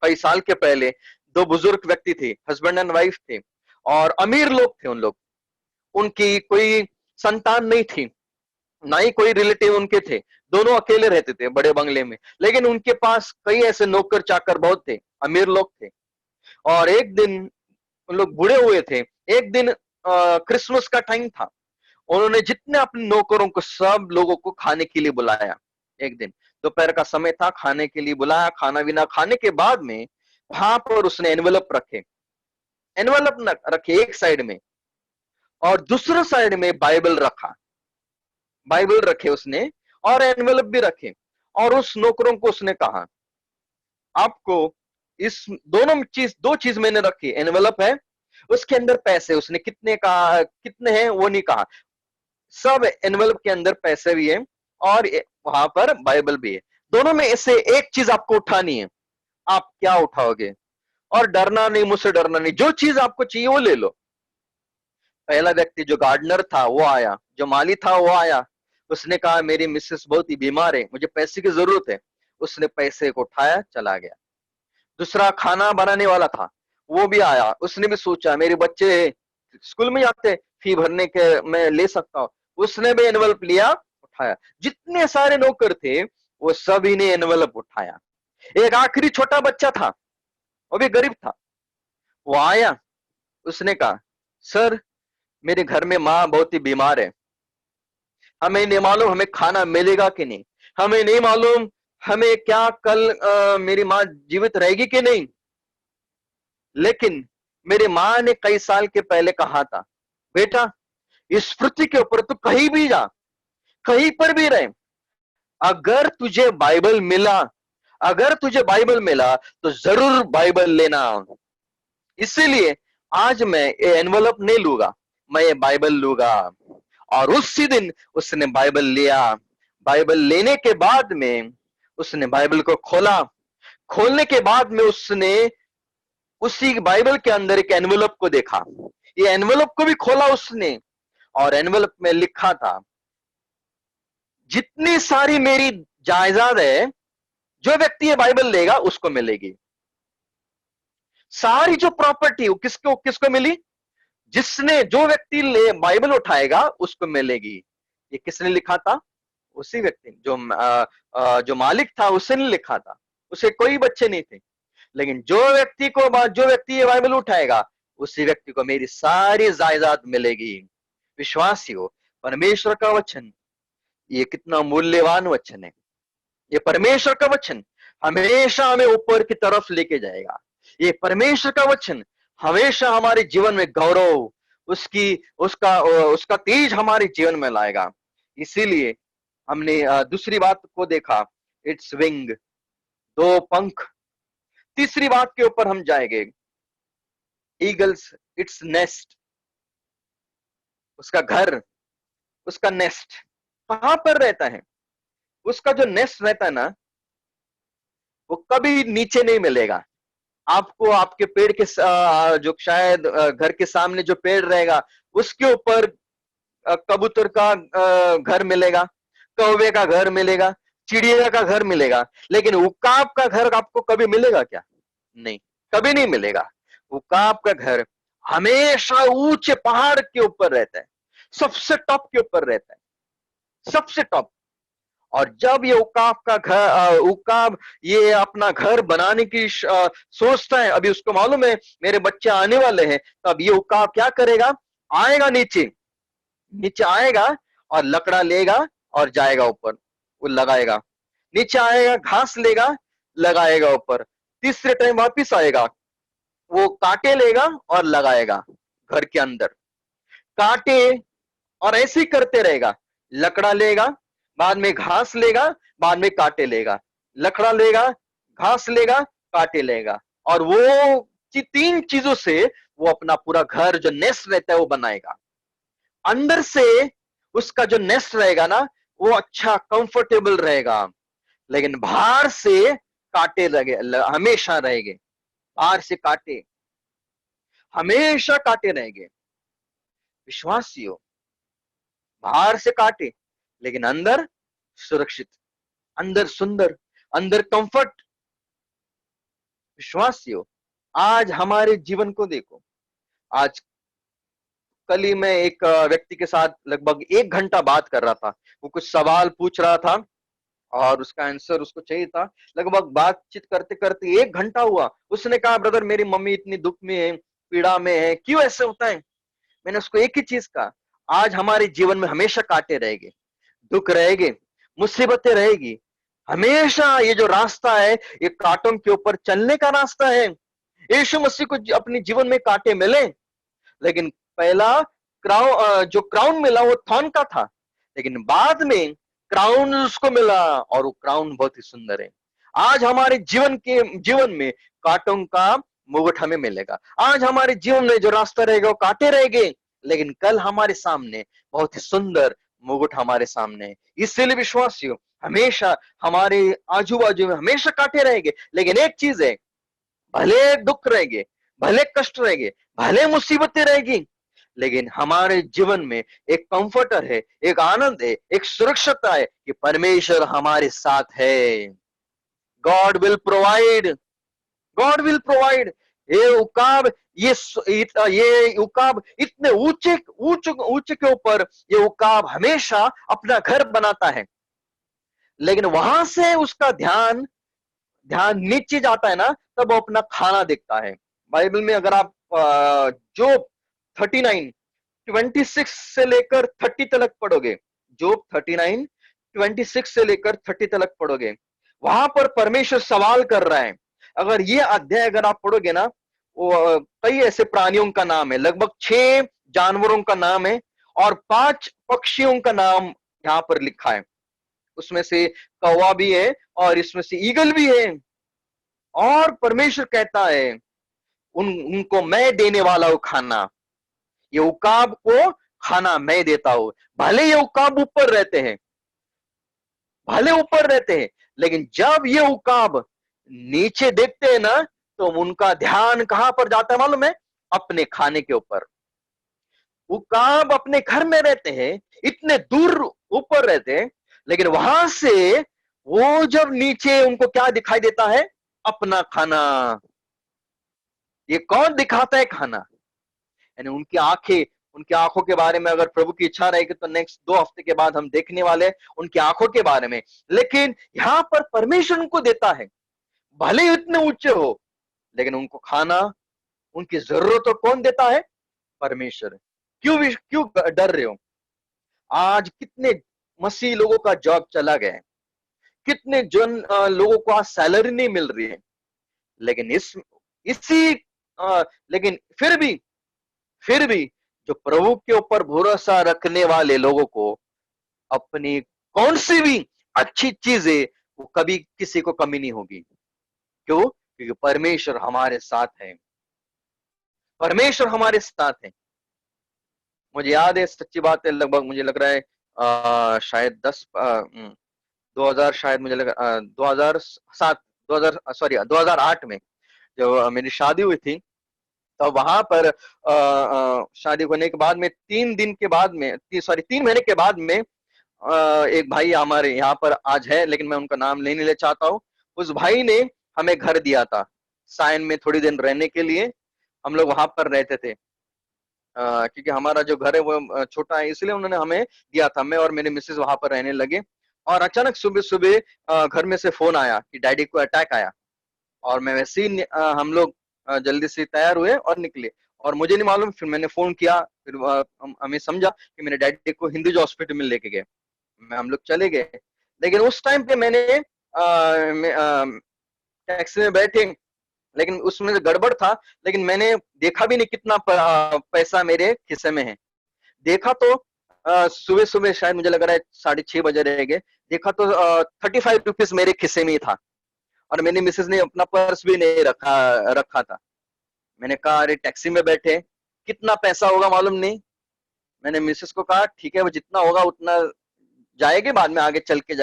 कई साल के पहले 2 बुजुर्ग व्यक्ति थे, हस्बैंड एंड वाइफ थे, और अमीर लोग थे उन लोग। उनकी कोई संतान नहीं थी, ना ही कोई रिलेटिव उनके थे, दोनों अकेले रहते थे बड़े बंगले में। लेकिन उनके पास कई ऐसे नौकर चाकर बहुत थे, अमीर लोग थे। और एक दिन उन लोग बूढ़े हुए थे, एक दिन क्रिसमस का टाइम था, उन्होंने जितने अपने नौकरों को, सब लोगों को खाने के लिए बुलाया। एक दिन दोपहर का समय था, खाने के लिए बुलाया। खाना पीना खाने के बाद में वहां पर उसने एनवेलप रखे एक साइड में, और दूसरे साइड में बाइबल रखे उसने, और एनवेलप भी रखे। और उस नौकरों को उसने कहा, आपको इस 2 चीज मैंने रखी, एनवेलप है, उसके अंदर पैसे, उसने कितने हैं वो नहीं कहा, सब एनवेलप के अंदर पैसे भी है और वहां पर बाइबल भी है। दोनों में से एक चीज आपको उठानी है, आप क्या उठाओगे? और डरना नहीं, मुझसे डरना नहीं, जो चीज आपको चाहिए वो ले लो। पहला व्यक्ति जो गार्डनर था वो आया, जो माली था वो आया, उसने कहा मेरी मिसेस बहुत ही बीमार है, मुझे पैसे की जरूरत है। उसने पैसे को उठाया, चला गया। दूसरा खाना बनाने वाला था, वो भी आया, उसने भी सोचा मेरे बच्चे स्कूल में जाते, फी भरने के मैं ले सकता हूँ। उसने भी एनवेलप लिया, उठाया। जितने सारे नौकर थे वो सभी ने एनवेलप उठाया। एक आखिरी छोटा बच्चा था, वो भी गरीब था, वो आया, उसने कहा सर मेरे घर में माँ बहुत ही बीमार है, हमें नहीं मालूम हमें खाना मिलेगा कि नहीं, हमें नहीं मालूम हमें क्या कल मेरी माँ जीवित रहेगी कि नहीं। लेकिन मेरी माँ ने कई साल के पहले कहा था, बेटा इस पृथ्वी के ऊपर तू कहीं भी जा, कहीं पर भी रहे, अगर तुझे बाइबल मिला तो जरूर बाइबल लेना। इसीलिए आज मैं ये एनवेलप नहीं लूंगा, मैं ये बाइबल लूंगा। और उसी दिन उसने बाइबल लिया। बाइबल लेने के बाद में उसने बाइबल को खोला। खोलने के बाद में उसने उसी बाइबल के अंदर एक एनवेलप को देखा। ये एनवेलप को भी खोला उसने, और एनवेलप में लिखा था जितनी सारी मेरी जायदाद है जो व्यक्ति ये बाइबल लेगा उसको मिलेगी। सारी जो प्रॉपर्टी किसको किसको मिली? जिसने, जो व्यक्ति ले बाइबल उठाएगा उसको मिलेगी। ये किसने लिखा था? उसी व्यक्ति ने, जो मालिक था उसने लिखा था, उसे कोई बच्चे नहीं थे। लेकिन जो व्यक्ति ये बाइबल उठाएगा उसी व्यक्ति को मेरी सारी जायदाद मिलेगी। विश्वासियों, परमेश्वर का वचन ये कितना मूल्यवान वचन है। ये परमेश्वर का वचन हमेशा हमें ऊपर की तरफ लेके जाएगा। ये परमेश्वर का वचन हमेशा हमारे जीवन में गौरव, उसका तेज हमारे जीवन में लाएगा। इसीलिए हमने दूसरी बात को देखा, इट्स विंग, 2 पंख। तीसरी बात के ऊपर हम जाएंगे, ईगल्स, इट्स नेस्ट, उसका घर, उसका नेस्ट कहां पर रहता है? उसका जो नेस्ट रहता है ना, वो कभी नीचे नहीं मिलेगा आपको। आपके पेड़ के जो शायद घर के सामने जो पेड़ रहेगा उसके ऊपर कबूतर का घर मिलेगा, कौवे का घर मिलेगा, चिड़िया का घर मिलेगा, लेकिन उकाब का घर आपको कभी मिलेगा क्या? नहीं, कभी नहीं मिलेगा। उकाब का घर हमेशा ऊंचे पहाड़ के ऊपर रहता है, सबसे टॉप के ऊपर रहता है, सबसे टॉप। और जब ये उकाब ये अपना घर बनाने की सोचता है, अभी उसको मालूम है मेरे बच्चे आने वाले हैं, तब ये उकाब क्या करेगा? आएगा नीचे आएगा और लकड़ा लेगा और जाएगा ऊपर, वो लगाएगा। नीचे आएगा, घास लेगा, लगाएगा ऊपर। तीसरे टाइम वापिस आएगा, वो कांटे लेगा और लगाएगा घर के अंदर, कांटे, और ऐसे ही करते रहेगा। लकड़ा लेगा, बाद में घास लेगा, बाद में कांटे लेगा, लकड़ा लेगा, घास लेगा, कांटे लेगा, और वो 3 चीजों से वो अपना पूरा घर जो नेस्ट रहता है वो बनाएगा। अंदर से उसका जो नेस्ट रहेगा ना, वो अच्छा कंफर्टेबल रहेगा, लेकिन बाहर से कांटे हमेशा रहेंगे। बाहर से कांटे, हमेशा कांटे रहेंगे। विश्वासियों, बाहर से कांटे लेकिन अंदर सुरक्षित, अंदर सुंदर, अंदर कंफर्ट। विश्वासियों, आज हमारे जीवन को देखो। आज कल ही मैं एक व्यक्ति के साथ लगभग 1 घंटा बात कर रहा था। वो कुछ सवाल पूछ रहा था और उसका आंसर उसको चाहिए था। लगभग बातचीत करते करते 1 घंटा हुआ। उसने कहा, ब्रदर मेरी मम्मी इतनी दुख में है, पीड़ा में है, क्यों ऐसे होता है? मैंने उसको एक ही चीज कहा, आज हमारे जीवन में हमेशा कांटे रहेंगे, दुख रहेंगे, मुसीबतें रहेगी। हमेशा ये जो रास्ता है ये कांटों के ऊपर चलने का रास्ता है। यीशु मसीह को अपने जीवन में कांटे मिले, लेकिन पहला जो क्राउन मिला वो थॉर्न का था, लेकिन बाद में क्राउन उसको मिला और वो क्राउन बहुत ही सुंदर है। आज हमारे जीवन में कांटों का मुकुट हमें मिलेगा। आज हमारे जीवन में जो रास्ता रहेगा वो कांटे रहेंगे, लेकिन कल हमारे सामने बहुत ही सुंदर मुकुट हमारे सामने। इसलिए विश्वासियों, हमेशा हमारे आजू बाजू में हमेशा कांटे रहेंगे, लेकिन एक चीज है, भले दुख रहेंगे, भले कष्ट रहेंगे, भले मुसीबतें रहेगी, लेकिन हमारे जीवन में एक कंफर्टर है, एक आनंद है, एक सुरक्षता है कि परमेश्वर हमारे साथ है। God will provide, God will provide. ये उकाब इतने ऊंचे के ऊपर ये उकाब हमेशा अपना घर बनाता है, लेकिन वहां से उसका ध्यान नीचे जाता है ना, तब वो अपना खाना देखता है। बाइबल में अगर आप जोब 39 26 से लेकर 30 तक पढ़ोगे, जोब 39 26 से लेकर 30 तक पढ़ोगे, वहां पर परमेश्वर सवाल कर रहा है। अगर ये अध्याय अगर आप पढ़ोगे ना, वो कई ऐसे प्राणियों का नाम है, लगभग 6 जानवरों का नाम है और 5 पक्षियों का नाम यहाँ पर लिखा है। उसमें से कौवा भी है और इसमें से ईगल भी है। और परमेश्वर कहता है उनको मैं देने वाला हूं खाना, ये उकाब को खाना मैं देता हूं। भले ये उकाब ऊपर रहते हैं, भले ऊपर रहते हैं, लेकिन जब ये उकाब नीचे देखते हैं ना, तो उनका ध्यान कहां पर जाता है मालूम है? अपने खाने के ऊपर। उकाब अपने घर में रहते हैं, इतने दूर ऊपर रहते हैं, लेकिन वहां से वो जब नीचे उनको क्या दिखाई देता है? अपना खाना। ये कौन दिखाता है खाना? यानी उनकी आंखों के बारे में अगर प्रभु की इच्छा रहेगी तो नेक्स्ट 2 हफ्ते के बाद हम देखने वाले हैं उनकी आंखों के बारे में। लेकिन यहाँ पर परमेश्वर उनको देता है, भले ही इतने ऊंचे हो, लेकिन उनको खाना, उनकी जरूरत कौन देता है? परमेश्वर। क्यों डर रहे हो? आज कितने मसीह लोगों का जॉब चला गया है, कितने लोगों को आज सैलरी नहीं मिल रही है, लेकिन इसी लेकिन फिर भी जो प्रभु के ऊपर भरोसा रखने वाले लोगों को अपनी कौन सी भी अच्छी चीजें वो कभी किसी को कमी नहीं होगी। क्यों? क्योंकि परमेश्वर हमारे साथ है। परमेश्वर हमारे साथ है। मुझे याद है, सच्ची बात है, लगभग मुझे लग रहा है शायद 2000 शायद मुझे लग 2007 2008 में जब मेरी शादी हुई थी, तो वहां पर शादी होने के बाद में 3 महीने के बाद में एक भाई हमारे यहाँ पर आज है, लेकिन मैं उनका नाम नहीं लेना चाहता हूँ। उस भाई ने हमें घर दिया था साइन में थोड़ी दिन रहने के लिए। हम लोग वहां पर रहते थे क्योंकि हमारा जो घर है वो छोटा है, इसलिए उन्होंने हमें दिया था। मैं और मेरे मिसेज वहां पर रहने लगे और अचानक सुबह सुबह घर में से फोन आया कि डैडी को अटैक आया। और मैं वैसे ही हम लोग जल्दी से तैयार हुए और निकले, और मुझे नहीं मालूम, फिर मैंने फोन किया, फिर हमें समझा कि मेरे डैडी को हिंदुजा हॉस्पिटल में लेके गए। हम लोग चले गए, लेकिन उस टाइम पे मैंने टैक्सी में बैठे, लेकिन उसमें गड़बड़ था। लेकिन मैंने देखा भी नहीं कितना पैसा मेरे खिस्से में है। देखा तो सुबह सुबह शायद मुझे लग रहा है 6:30 बजे रह गए। देखा तो 35 रुपीज मेरे खिस्से में ही था, और मेरी मिसेज ने अपना पर्स भी नहीं रखा था। मैंने कहा अरे टैक्सी में बैठे, कितना पैसा होगा मालूम नहीं। मैंने मिसेज को कहा ठीक है, वो जितना होगा उतना जाएगी, बाद में आगे चल के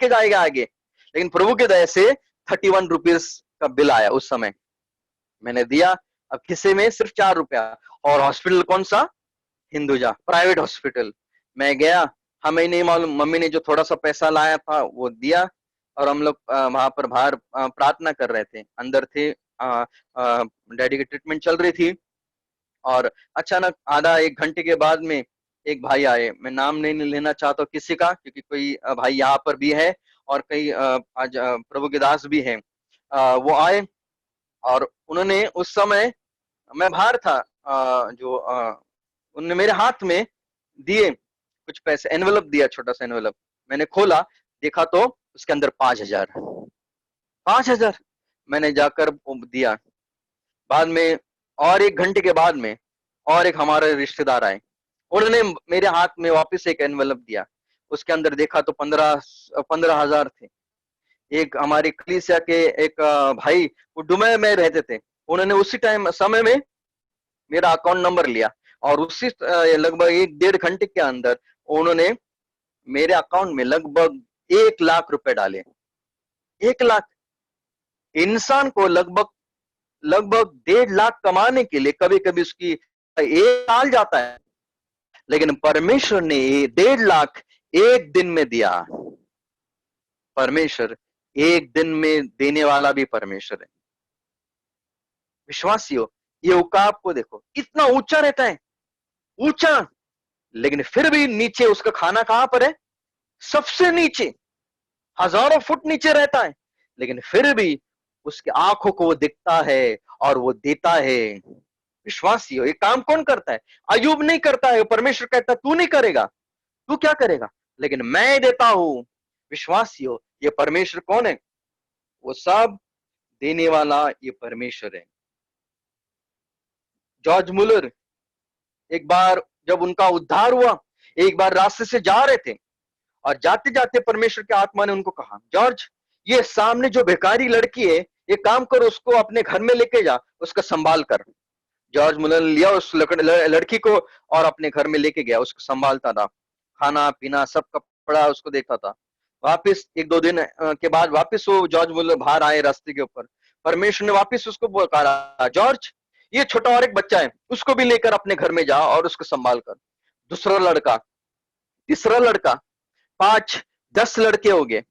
जाएगा आगे। लेकिन प्रभु के दया से 31 रुपीज का बिल आया उस समय, मैंने दिया। अब खिस्से में सिर्फ 4 रुपया, और हॉस्पिटल कौन सा? Hinduja private hospital. मैं गया, हमें नहीं मालूम, मम्मी ने जो थोड़ा सा पैसा लाया था वो दिया, और हम लोग वहां पर बाहर प्रार्थना कर रहे थे। अंदर थे, डैडी की ट्रीटमेंट चल रही थी, और अचानक आधा 1 घंटे के बाद में एक भाई आए। मैं नाम नहीं लेना चाहता किसी का, क्योंकि कोई भाई यहाँ पर भी है और कई आज प्रभु के दास भी हैं। वो आए और उन्होंने उस समय, मैं बाहर था, उन्होंने मेरे हाथ में दिए कुछ पैसे, एनवेलप दिया, छोटा सा एनवेलप। मैंने खोला, देखा तो उसके अंदर 5,000 मैंने जाकर दिया। बाद में और 1 घंटे के बाद में और एक हमारे रिश्तेदार आए, उन्होंने मेरे हाथ में वापस एक एनवेलप दिया। उसके अंदर देखा तो 15,000 थे। एक हमारी कलीसिया के एक भाई, वो दुबई में रहते थे, उन्होंने उसी समय में मेरा अकाउंट नंबर लिया, और उसी लगभग 1-1.5 घंटे के अंदर उन्होंने मेरे अकाउंट में लगभग 1 लाख रुपए डाले। 1 लाख! इंसान को लगभग 1.5 लाख कमाने के लिए कभी कभी उसकी 1 साल जाता है, लेकिन परमेश्वर ने 1.5 लाख 1 दिन में दिया। परमेश्वर 1 दिन में देने वाला भी परमेश्वर है। विश्वासियों, ये उकाब को देखो, इतना ऊंचा रहता है, ऊंचा, लेकिन फिर भी नीचे उसका खाना कहां पर है? सबसे नीचे, हजारों फुट नीचे रहता है, लेकिन फिर भी उसकी आंखों को वो दिखता है और वो देता है। विश्वासियों, ये काम कौन करता है? अय्यूब नहीं करता है। परमेश्वर कहता है तू नहीं करेगा, तू क्या करेगा, लेकिन मैं देता हूं। विश्वासियों, ये परमेश्वर कौन है? वो सब देने वाला ये परमेश्वर है। जॉर्ज मुलर, एक बार जब उनका उद्धार हुआ, एक बार रास्ते से जा रहे थे, और जाते जाते परमेश्वर के आत्मा ने उनको कहा, जॉर्ज, ये सामने जो भिखारी लड़की है, ये काम कर, उसको अपने घर में लेके जा, उसका संभाल कर। जॉर्ज मुलर लिया उस लड़की को और अपने घर में लेके गया, उसको संभालता था, खाना पीना सब कपड़ा उसको देखता था। वापिस 1-2 दिन के बाद वापिस वो जॉर्ज मुलर बाहर आए रास्ते के ऊपर। परमेश्वर ने वापिस उसको कहा, जॉर्ज, ये छोटा और एक बच्चा है, उसको भी लेकर अपने घर में जा और उसको संभाल कर। दूसरा लड़का, तीसरा लड़का, 5, 10 लड़के हो गए।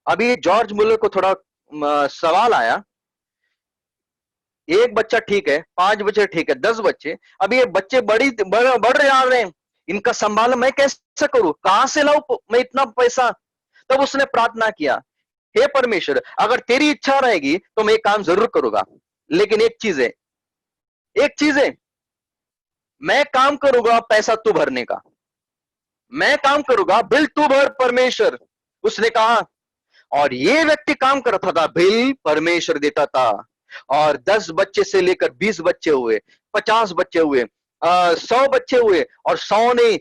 अभी जॉर्ज मुलर को थोड़ा सवाल आया, एक बच्चा ठीक है, 5 बच्चे ठीक है, 10 बच्चे, अभी ये बच्चे बढ़ रहे आ रहे हैं, इनका संभाल मैं कैसे करूं, कहां से लाऊं मैं इतना पैसा। तब उसने प्रार्थना किया, हे परमेश्वर, अगर तेरी इच्छा रहेगी तो मैं ये काम जरूर करूंगा, लेकिन एक चीज है, मैं काम करूंगा पैसा तू भरने का, मैं काम करूंगा बिल तू भर परमेश्वर, उसने कहा। और ये व्यक्ति काम करता था, बिल परमेश्वर देता था। और 10 बच्चे से लेकर 20 बच्चे हुए, 50 बच्चे हुए, 100 बच्चे हुए, और 100 ने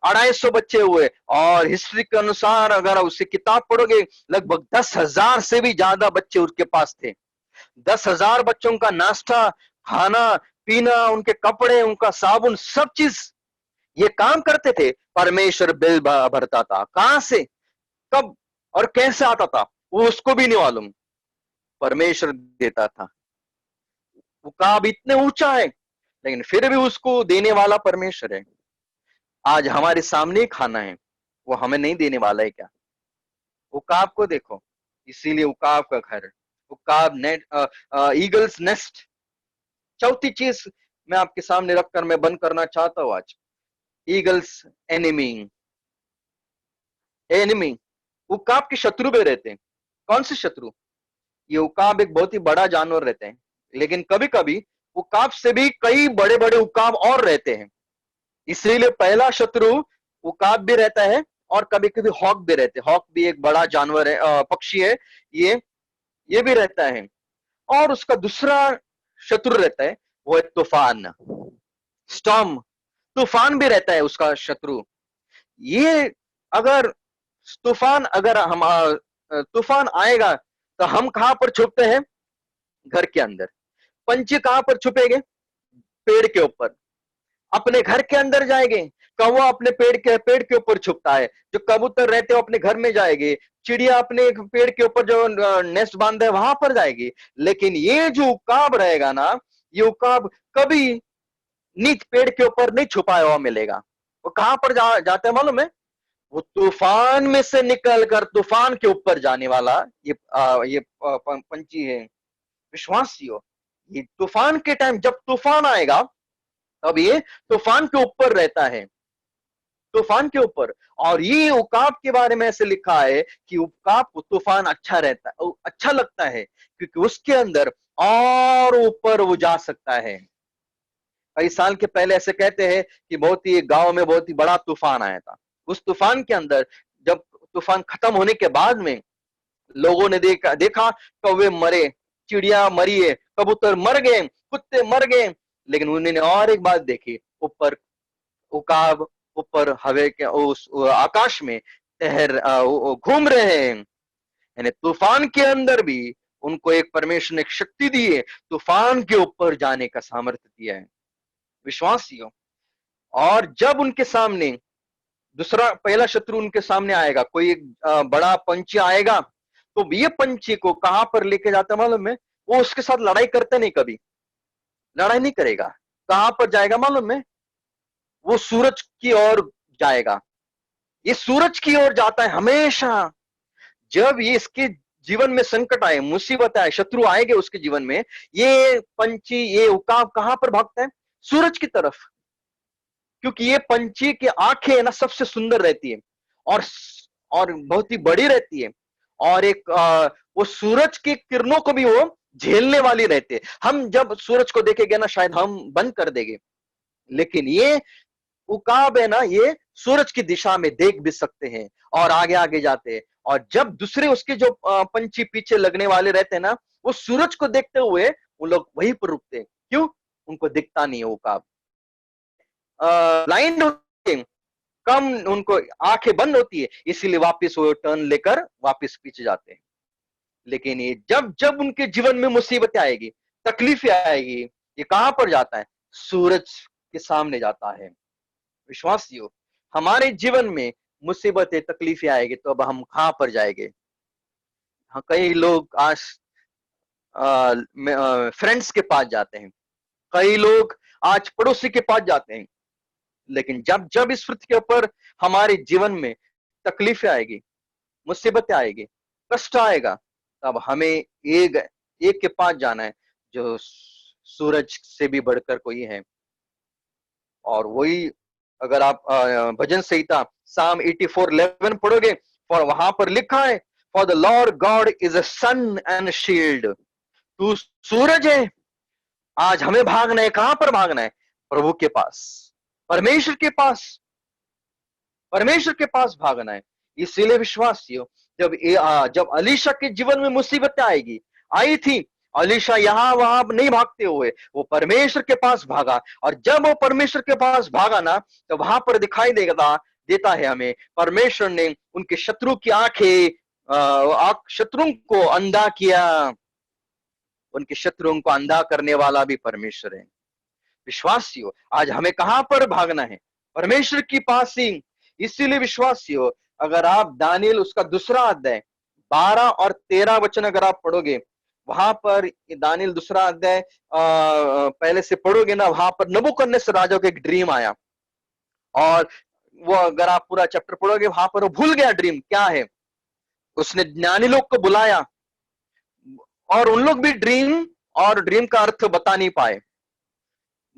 250 बच्चे हुए। और हिस्ट्री के अनुसार अगर उसकी किताब पढ़ोगे, लगभग 10,000 से भी ज्यादा बच्चे उसके पास थे। 10,000 बच्चों का नाश्ता, खाना पीना, उनके कपड़े, उनका साबुन, सब चीज ये काम करते थे। परमेश्वर बिल भरता था। कहां से, कब और कैसे आता था वो उसको भी नहीं मालूम, परमेश्वर देता था। वो काम इतने ऊंचा है, लेकिन फिर भी उसको देने वाला परमेश्वर है। आज हमारे सामने ही खाना है, वो हमें नहीं देने वाला है क्या? उकाब को देखो, इसीलिए उकाब का घर, उकाब नेट, ईगल्स नेस्ट। चौथी चीज मैं आपके सामने रखकर मैं बंद करना चाहता हूं आज, ईगल्स एनिमी। उकाब के शत्रु भी रहते हैं। कौन से शत्रु? ये उकाब एक बहुत ही बड़ा जानवर रहते हैं, लेकिन कभी कभी उकाब से भी कई बड़े बड़े उकाब और रहते हैं। इसीलिए पहला शत्रु उकाब भी रहता है, और कभी कभी हॉक भी रहते हैं। हॉक भी एक बड़ा जानवर है, पक्षी है, ये भी रहता है। और उसका दूसरा शत्रु रहता है, वो है तूफान, स्टॉर्म। तूफान भी रहता है उसका शत्रु। ये अगर तूफान आएगा तो हम कहां पर छुपते हैं? घर के अंदर। पंछी कहां पर छुपेंगे? पेड़ के ऊपर। अपने घर के अंदर जाएंगे। कौवा अपने पेड़ के ऊपर छुपता है। जो कबूतर रहते हो अपने घर में जाएंगे। चिड़िया अपने पेड़ के ऊपर जो नेस्ट बांधे वहां पर जाएगी। लेकिन ये जो उकाब रहेगा ना, ये उकाब कभी नीच पेड़ के ऊपर नहीं छुपाया हुआ मिलेगा। वो कहां पर जाते हैं मालूम है? वो तूफान में से निकलकर तूफान के ऊपर जाने वाला ये पंछी है। विश्वासियों, ये तूफान के टाइम जब तूफान आएगा, तब ये तूफान के ऊपर रहता है, तूफान के ऊपर। और ये उकाब के बारे में ऐसे लिखा है कि उकाब को तूफान अच्छा रहता है, अच्छा लगता है, क्योंकि उसके अंदर और ऊपर वो जा सकता है। कई साल के पहले ऐसे कहते हैं कि बहुत ही गांव में बहुत ही बड़ा तूफान आया था। उस तूफान के अंदर जब तूफान खत्म होने के बाद में लोगों ने देखा कौवे मरे, चिड़िया मरी है, कबूतर मर गए, कुत्ते मर गए। लेकिन उन्होंने और एक बात देखी, ऊपर उकाब ऊपर हवे के उस आकाश में घूम रहे हैं। यानी तूफान के अंदर भी उनको एक परमेश्वर ने एक शक्ति दी है, तूफान के ऊपर जाने का सामर्थ्य दिया है। विश्वासियों, और जब उनके सामने पहला शत्रु उनके सामने आएगा, कोई एक बड़ा पंछी आएगा, तो ये पंछी को कहां पर लेके जाता मालूम है? वो उसके साथ लड़ाई करते नहीं, कभी लड़ाई नहीं करेगा। कहां पर जाएगा मालूम है? वो सूरज की ओर जाएगा। ये सूरज की ओर जाता है हमेशा। जब ये इसके जीवन में संकट आए, मुसीबत आए, शत्रु आएंगे उसके जीवन में, ये पंछी, ये उकाब कहां पर भागता है? सूरज की तरफ। क्योंकि ये पंछी की आंखें ना सबसे सुंदर रहती है, और बहुत ही बड़ी रहती है, और एक वो सूरज की किरणों को भी वो झेलने वाली रहती है। हम जब सूरज को देखेंगे ना, शायद हम बंद कर देंगे, लेकिन ये उकाब है ना, ये सूरज की दिशा में देख भी सकते हैं और आगे आगे जाते हैं। और जब दूसरे उसके जो पंछी पीछे लगने वाले रहते हैं ना, वो सूरज को देखते हुए वो लोग वहीं पर रुकते हैं। क्यों? उनको दिखता नहीं है उकाब, ब्लाइंड होते हैं, कम उनको आंखें बंद होती है, इसीलिए वापस वो टर्न लेकर वापस पीछे जाते हैं। लेकिन ये जब जब उनके जीवन में मुसीबतें आएगी, तकलीफें आएगी, ये कहां पर जाता है? सूरज के सामने जाता है। विश्वासियों, हमारे जीवन में मुसीबतें तकलीफें आएगी तो अब हम कहां पर जाएंगे? हाँ, कई लोग आज फ्रेंड्स के पास जाते हैं, कई लोग आज पड़ोसी के पास जाते हैं। लेकिन जब जब इस पृथ्वी के ऊपर हमारे जीवन में तकलीफें आएगी, मुसीबतें आएगी, कष्ट आएगा, तब हमें एक के पास जाना है जो सूरज से भी बढ़कर कोई है। और वही अगर आप भजन संहिता साम 84:11 पढ़ोगे, फॉर वहां पर लिखा है, for the Lord God is a sun and shield. तू सूरज है। आज हमें भागना है, कहां पर भागना है? प्रभु के पास, परमेश्वर के पास, परमेश्वर के पास भागना है। इसीलिए विश्वासियों, जब अलीशा के जीवन में मुसीबतें आई थी, अलीशा यहां वहां नहीं भागते हुए वो परमेश्वर के पास भागा। और जब वो परमेश्वर के पास भागा ना, तो वहां पर दिखाई देता है हमें, परमेश्वर ने उनके शत्रु की आंखें, शत्रुओं को अंधा किया। उनके शत्रुओं को अंधा करने वाला भी परमेश्वर है। विश्वासियों, आज हमें कहां पर भागना है? परमेश्वर की पास ही। इसीलिए विश्वासियों, अगर आप दानियल उसका दूसरा अध्याय 12 और 13 वचन अगर आप पढ़ोगे, वहां पर दानियल दूसरा अध्याय पहले से पढ़ोगे ना, वहां पर नबूकदनेस्सर राजा को एक ड्रीम आया। और वो अगर आप पूरा चैप्टर पढ़ोगे, वहां पर वो भूल गया ड्रीम क्या है। उसने ज्ञानी लोग को बुलाया और उन लोग भी ड्रीम का अर्थ बता नहीं पाए।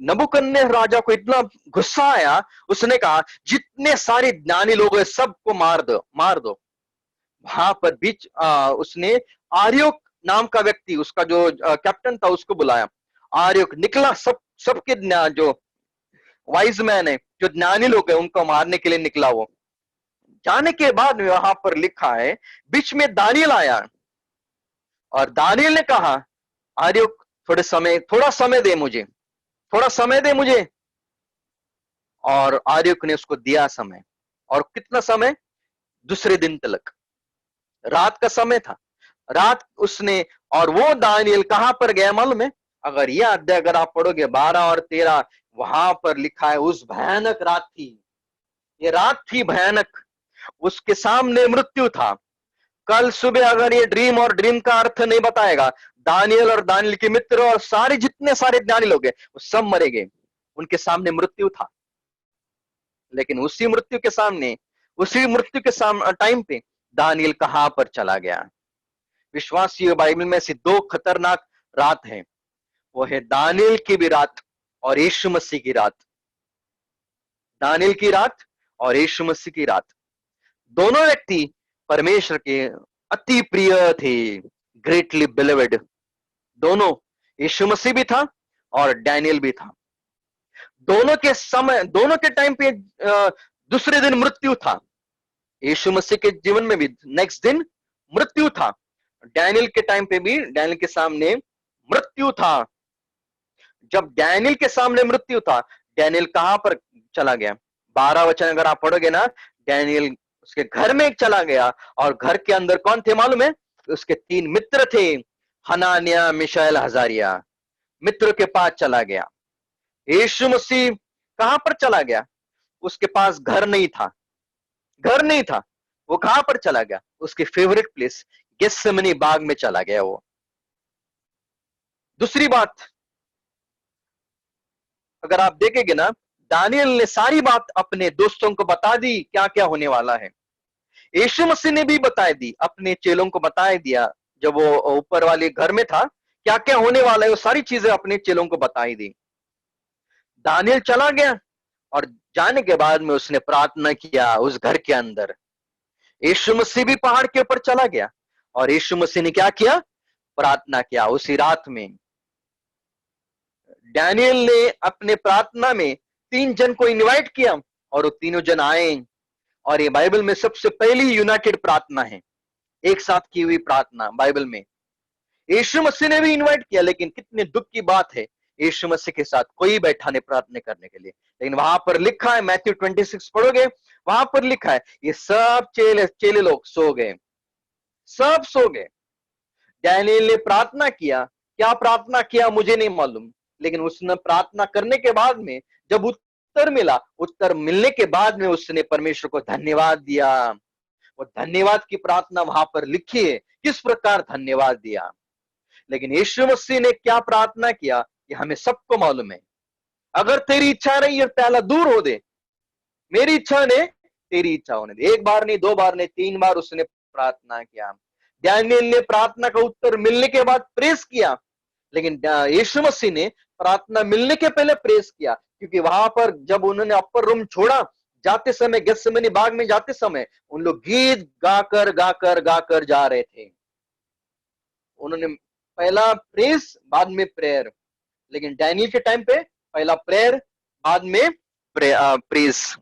नबूकदनेस्सर राजा को इतना गुस्सा आया, उसने कहा जितने सारे ज्ञानी लोग हैं सबको मार दो। वहां पर उसने आर्योक नाम का व्यक्ति, उसका जो कैप्टन था, उसको बुलाया। आर्योक निकला, सबके जो वाइज मैन है, जो ज्ञानी लोग हैं, उनको मारने के लिए निकला। वो जाने के बाद में वहां पर लिखा है, बीच में दानियल आया और दानियल ने कहा, आर्योक थोड़ा समय दे मुझे। और आर्योक ने उसको दिया समय। और कितना समय? दूसरे दिन तक, रात का समय था। रात उसने, और वो दानियल कहां पर गया मालूम है? अगर यह अध्याय अगर आप पढ़ोगे 12 और 13, वहां पर लिखा है उस भयानक रात थी, ये रात थी भयानक। उसके सामने मृत्यु था। कल सुबह अगर ये ड्रीम का अर्थ नहीं बताएगा, दानियल और दानियल के मित्र और जितने सारे ज्ञानी लोग हैं, वो सब मरेंगे। उनके सामने मृत्यु था। लेकिन उसी मृत्यु के टाइम पे दानियल कहां पर चला गया? विश्वासियों, बाइबल में से 2 खतरनाक रात है। वो है दानियल की भी रात और यीशु मसीह की रात। दानियल की रात और यीशु मसीह की रात। दोनों व्यक्ति परमेश्वर के अति प्रिय थे, ग्रेटली बिलीव्ड। दोनों, यीशु मसीह भी था और दानियल भी था। दोनों के टाइम पे दूसरे दिन मृत्यु था। यीशु मसीह के जीवन में भी नेक्स्ट दिन मृत्यु था। दानियल के टाइम पे भी दानियल के सामने मृत्यु था। जब दानियल के सामने मृत्यु था, दानियल कहां पर चला गया? 12 वचन अगर आप पढ़ोगे ना, दानियल उसके घर में चला गया। और घर के अंदर कौन थे मालूम है? उसके 3 मित्र थे, हनानिया, मिशाएल, हजारिया। मित्र के पास चला गया। यीशु मसीह कहां पर चला गया? उसके पास घर नहीं था। वो कहां पर चला गया? उसके फेवरेट प्लेस गेत्सेमनी बाग में चला गया वो। दूसरी बात, अगर आप देखेंगे ना, दानियल ने सारी बात अपने दोस्तों को बता दी, क्या क्या होने वाला है। यीशु मसीह ने भी बता दी, अपने चेलों को बता दिया। जब वो ऊपर वाले घर में था, क्या क्या होने वाला है, वो सारी चीजें अपने चेलों को बताई दी। दानियल चला गया और जाने के बाद में उसने प्रार्थना किया उस घर के अंदर। यीशु मसीह भी पहाड़ के ऊपर चला गया और यीशु मसीह ने क्या किया? प्रार्थना किया उसी रात में। दानियल ने अपने प्रार्थना में 3 जन को इनवाइट किया और वो तीनों जन आए। और ये बाइबल में सबसे पहली यूनाइटेड प्रार्थना है, एक साथ की हुई प्रार्थना बाइबल में। यीशु मसीह ने भी इनवाइट किया, लेकिन कितने दुख की बात है, यीशु मसीह के साथ कोई बैठा नहीं प्रार्थना करने के लिए। लेकिन वहां पर लिखा है, मैथ्यू 26 पढ़ोगे, वहां पर लिखा है ये सब चेले लोग सो गए, सब सो गए। दानियल ने प्रार्थना किया, क्या प्रार्थना किया मुझे नहीं मालूम, लेकिन उसने प्रार्थना करने के बाद में जब उत्तर मिला, उत्तर मिलने के बाद में उसने परमेश्वर को धन्यवाद दिया। वो धन्यवाद की प्रार्थना वहां पर लिखी है, किस प्रकार धन्यवाद दिया। लेकिन यीशु मसीह ने क्या प्रार्थना किया, ये हमें सबको मालूम है। अगर तेरी इच्छा रही और प्याला दूर हो दे, मेरी इच्छा ने तेरी इच्छा होने दे। एक बार नहीं, 2 बार नहीं, 3 बार उसने प्रार्थना किया। डैनियल ने प्रार्थना का उत्तर मिलने के बाद प्रेस किया, लेकिन यीशु मसीह ने प्रार्थना मिलने के पहले प्रेस किया, क्योंकि वहां पर जब उन्होंने अपर रूम छोड़ा, जाते समय गेत्सेमनी बाग में जाते समय उन लोग गीत गाकर गाकर गाकर जा रहे थे। उन्होंने पहला प्रेस बाद में प्रेयर, लेकिन डैनियल के टाइम पे पहला प्रेयर बाद में प्रेस।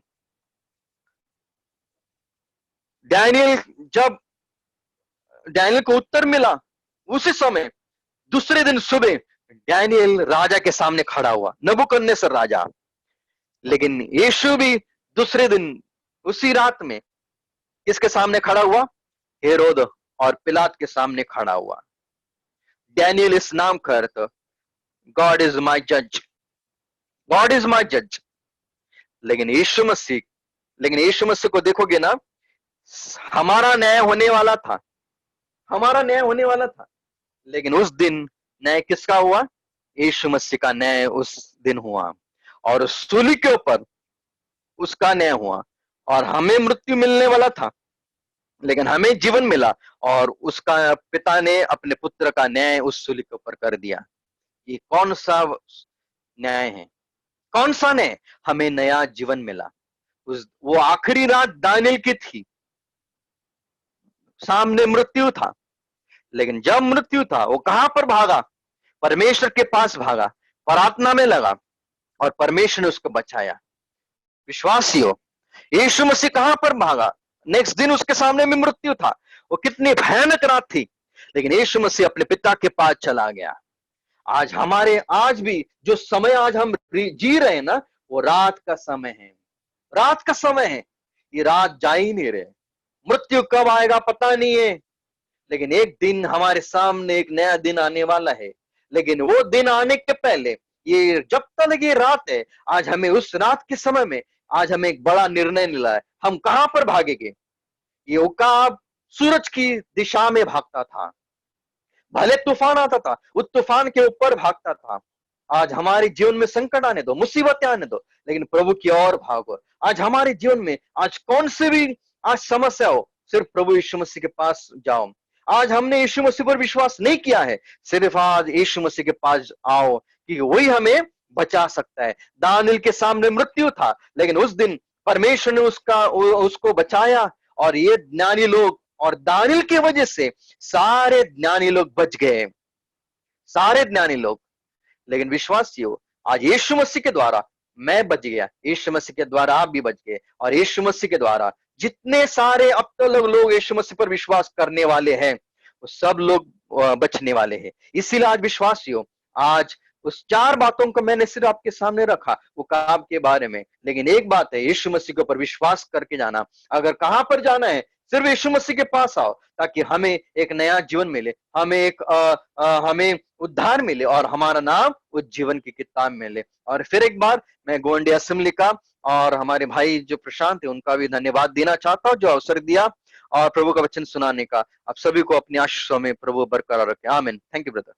जब डैनियल को उत्तर मिला, उसी समय दूसरे दिन सुबह डैनियल राजा के सामने खड़ा हुआ, नबूकदनेस्सर राजा। लेकिन यीशु भी दूसरे दिन उसी रात में किसके सामने खड़ा हुआ? हेरोद और पिलात के सामने खड़ा हुआ। डैनियल इस नाम का अर्थ गॉड इज माई जज, गॉड इज माई जज। लेकिन यीशु मसीह को देखोगे ना, हमारा न्याय होने वाला था, हमारा न्याय होने वाला था, लेकिन उस दिन न्याय किसका हुआ? यीशु मसीह का न्याय उस दिन हुआ, और उस सूली के ऊपर उसका न्याय हुआ। और हमें मृत्यु मिलने वाला था, लेकिन हमें जीवन मिला, और उसका पिता ने अपने पुत्र का न्याय उस सूली के ऊपर कर दिया। ये कौन सा न्याय है? कौन सा न्याय? हमें नया जीवन मिला। वो आखिरी रात दानियल की थी, सामने मृत्यु था, लेकिन जब मृत्यु था वो कहां पर भागा? परमेश्वर के पास भागा, प्रार्थना में लगा, और परमेश्वर ने उसको बचाया। विश्वासियों, यीशु मसीह कहां पर भागा? नेक्स्ट दिन उसके सामने में मृत्यु था, वो कितनी भयानक रात थी, लेकिन यीशु मसीह अपने पिता के पास चला गया। आज भी जो समय आज हम जी रहे हैं ना, वो रात का समय है, रात का समय है। ये रात जा ही नहीं रहे। मृत्यु कब आएगा पता नहीं है, लेकिन एक दिन हमारे सामने एक नया दिन आने वाला है। लेकिन वो दिन आने के पहले, ये जब तक ये रात है, आज हमें उस रात के समय में आज हमें एक बड़ा निर्णय मिला है। हम कहां पर भागेंगे? ये उकाब सूरज की दिशा में भागता था, भले तूफान आता था, उस तूफान के ऊपर भागता था। आज हमारे जीवन में संकट आने दो, मुसीबतें आने दो, लेकिन प्रभु की ओर भागो। आज हमारे जीवन में आज कौन सी भी आज समस्या हो, सिर्फ प्रभु यीशु मसीह के पास जाओ। आज हमने यीशु मसीह पर विश्वास नहीं किया है, सिर्फ आज यीशु मसीह के पास आओ, कि वही हमें बचा सकता है। दानियल के सामने मृत्यु था, लेकिन उस दिन परमेश्वर ने उसको बचाया, और ये ज्ञानी लोग, और दानियल की वजह से सारे ज्ञानी लोग बच गए, सारे ज्ञानी लोग। लेकिन विश्वासियों, आज यीशु मसीह के द्वारा मैं बच गया, यीशु मसीह के द्वारा आप भी बच गए, और यीशु मसीह के द्वारा जितने सारे अब तक लोग यीशु मसीह पर विश्वास करने वाले हैं, वो सब लोग बचने वाले हैं। इसीलिए आज विश्वासियों, आज उस 4 बातों को मैंने सिर्फ आपके सामने रखा, वो काम के बारे में। लेकिन एक बात है, यीशु मसीह के ऊपर विश्वास करके जाना। अगर कहां पर जाना है, सिर्फ यीशु मसीह के पास आओ, ताकि हमें एक नया जीवन मिले, हमें उद्धार मिले, और हमारा नाम उस जीवन की किताब में मिले। और फिर एक बार मैं गोंडी असेंबली का और हमारे भाई जो प्रशांत है, उनका भी धन्यवाद देना चाहता हूँ, जो अवसर दिया और प्रभु का वचन सुनाने का। आप सभी को अपनी आशीषों में प्रभु बरकरार रखे। आमीन। Thank you brother.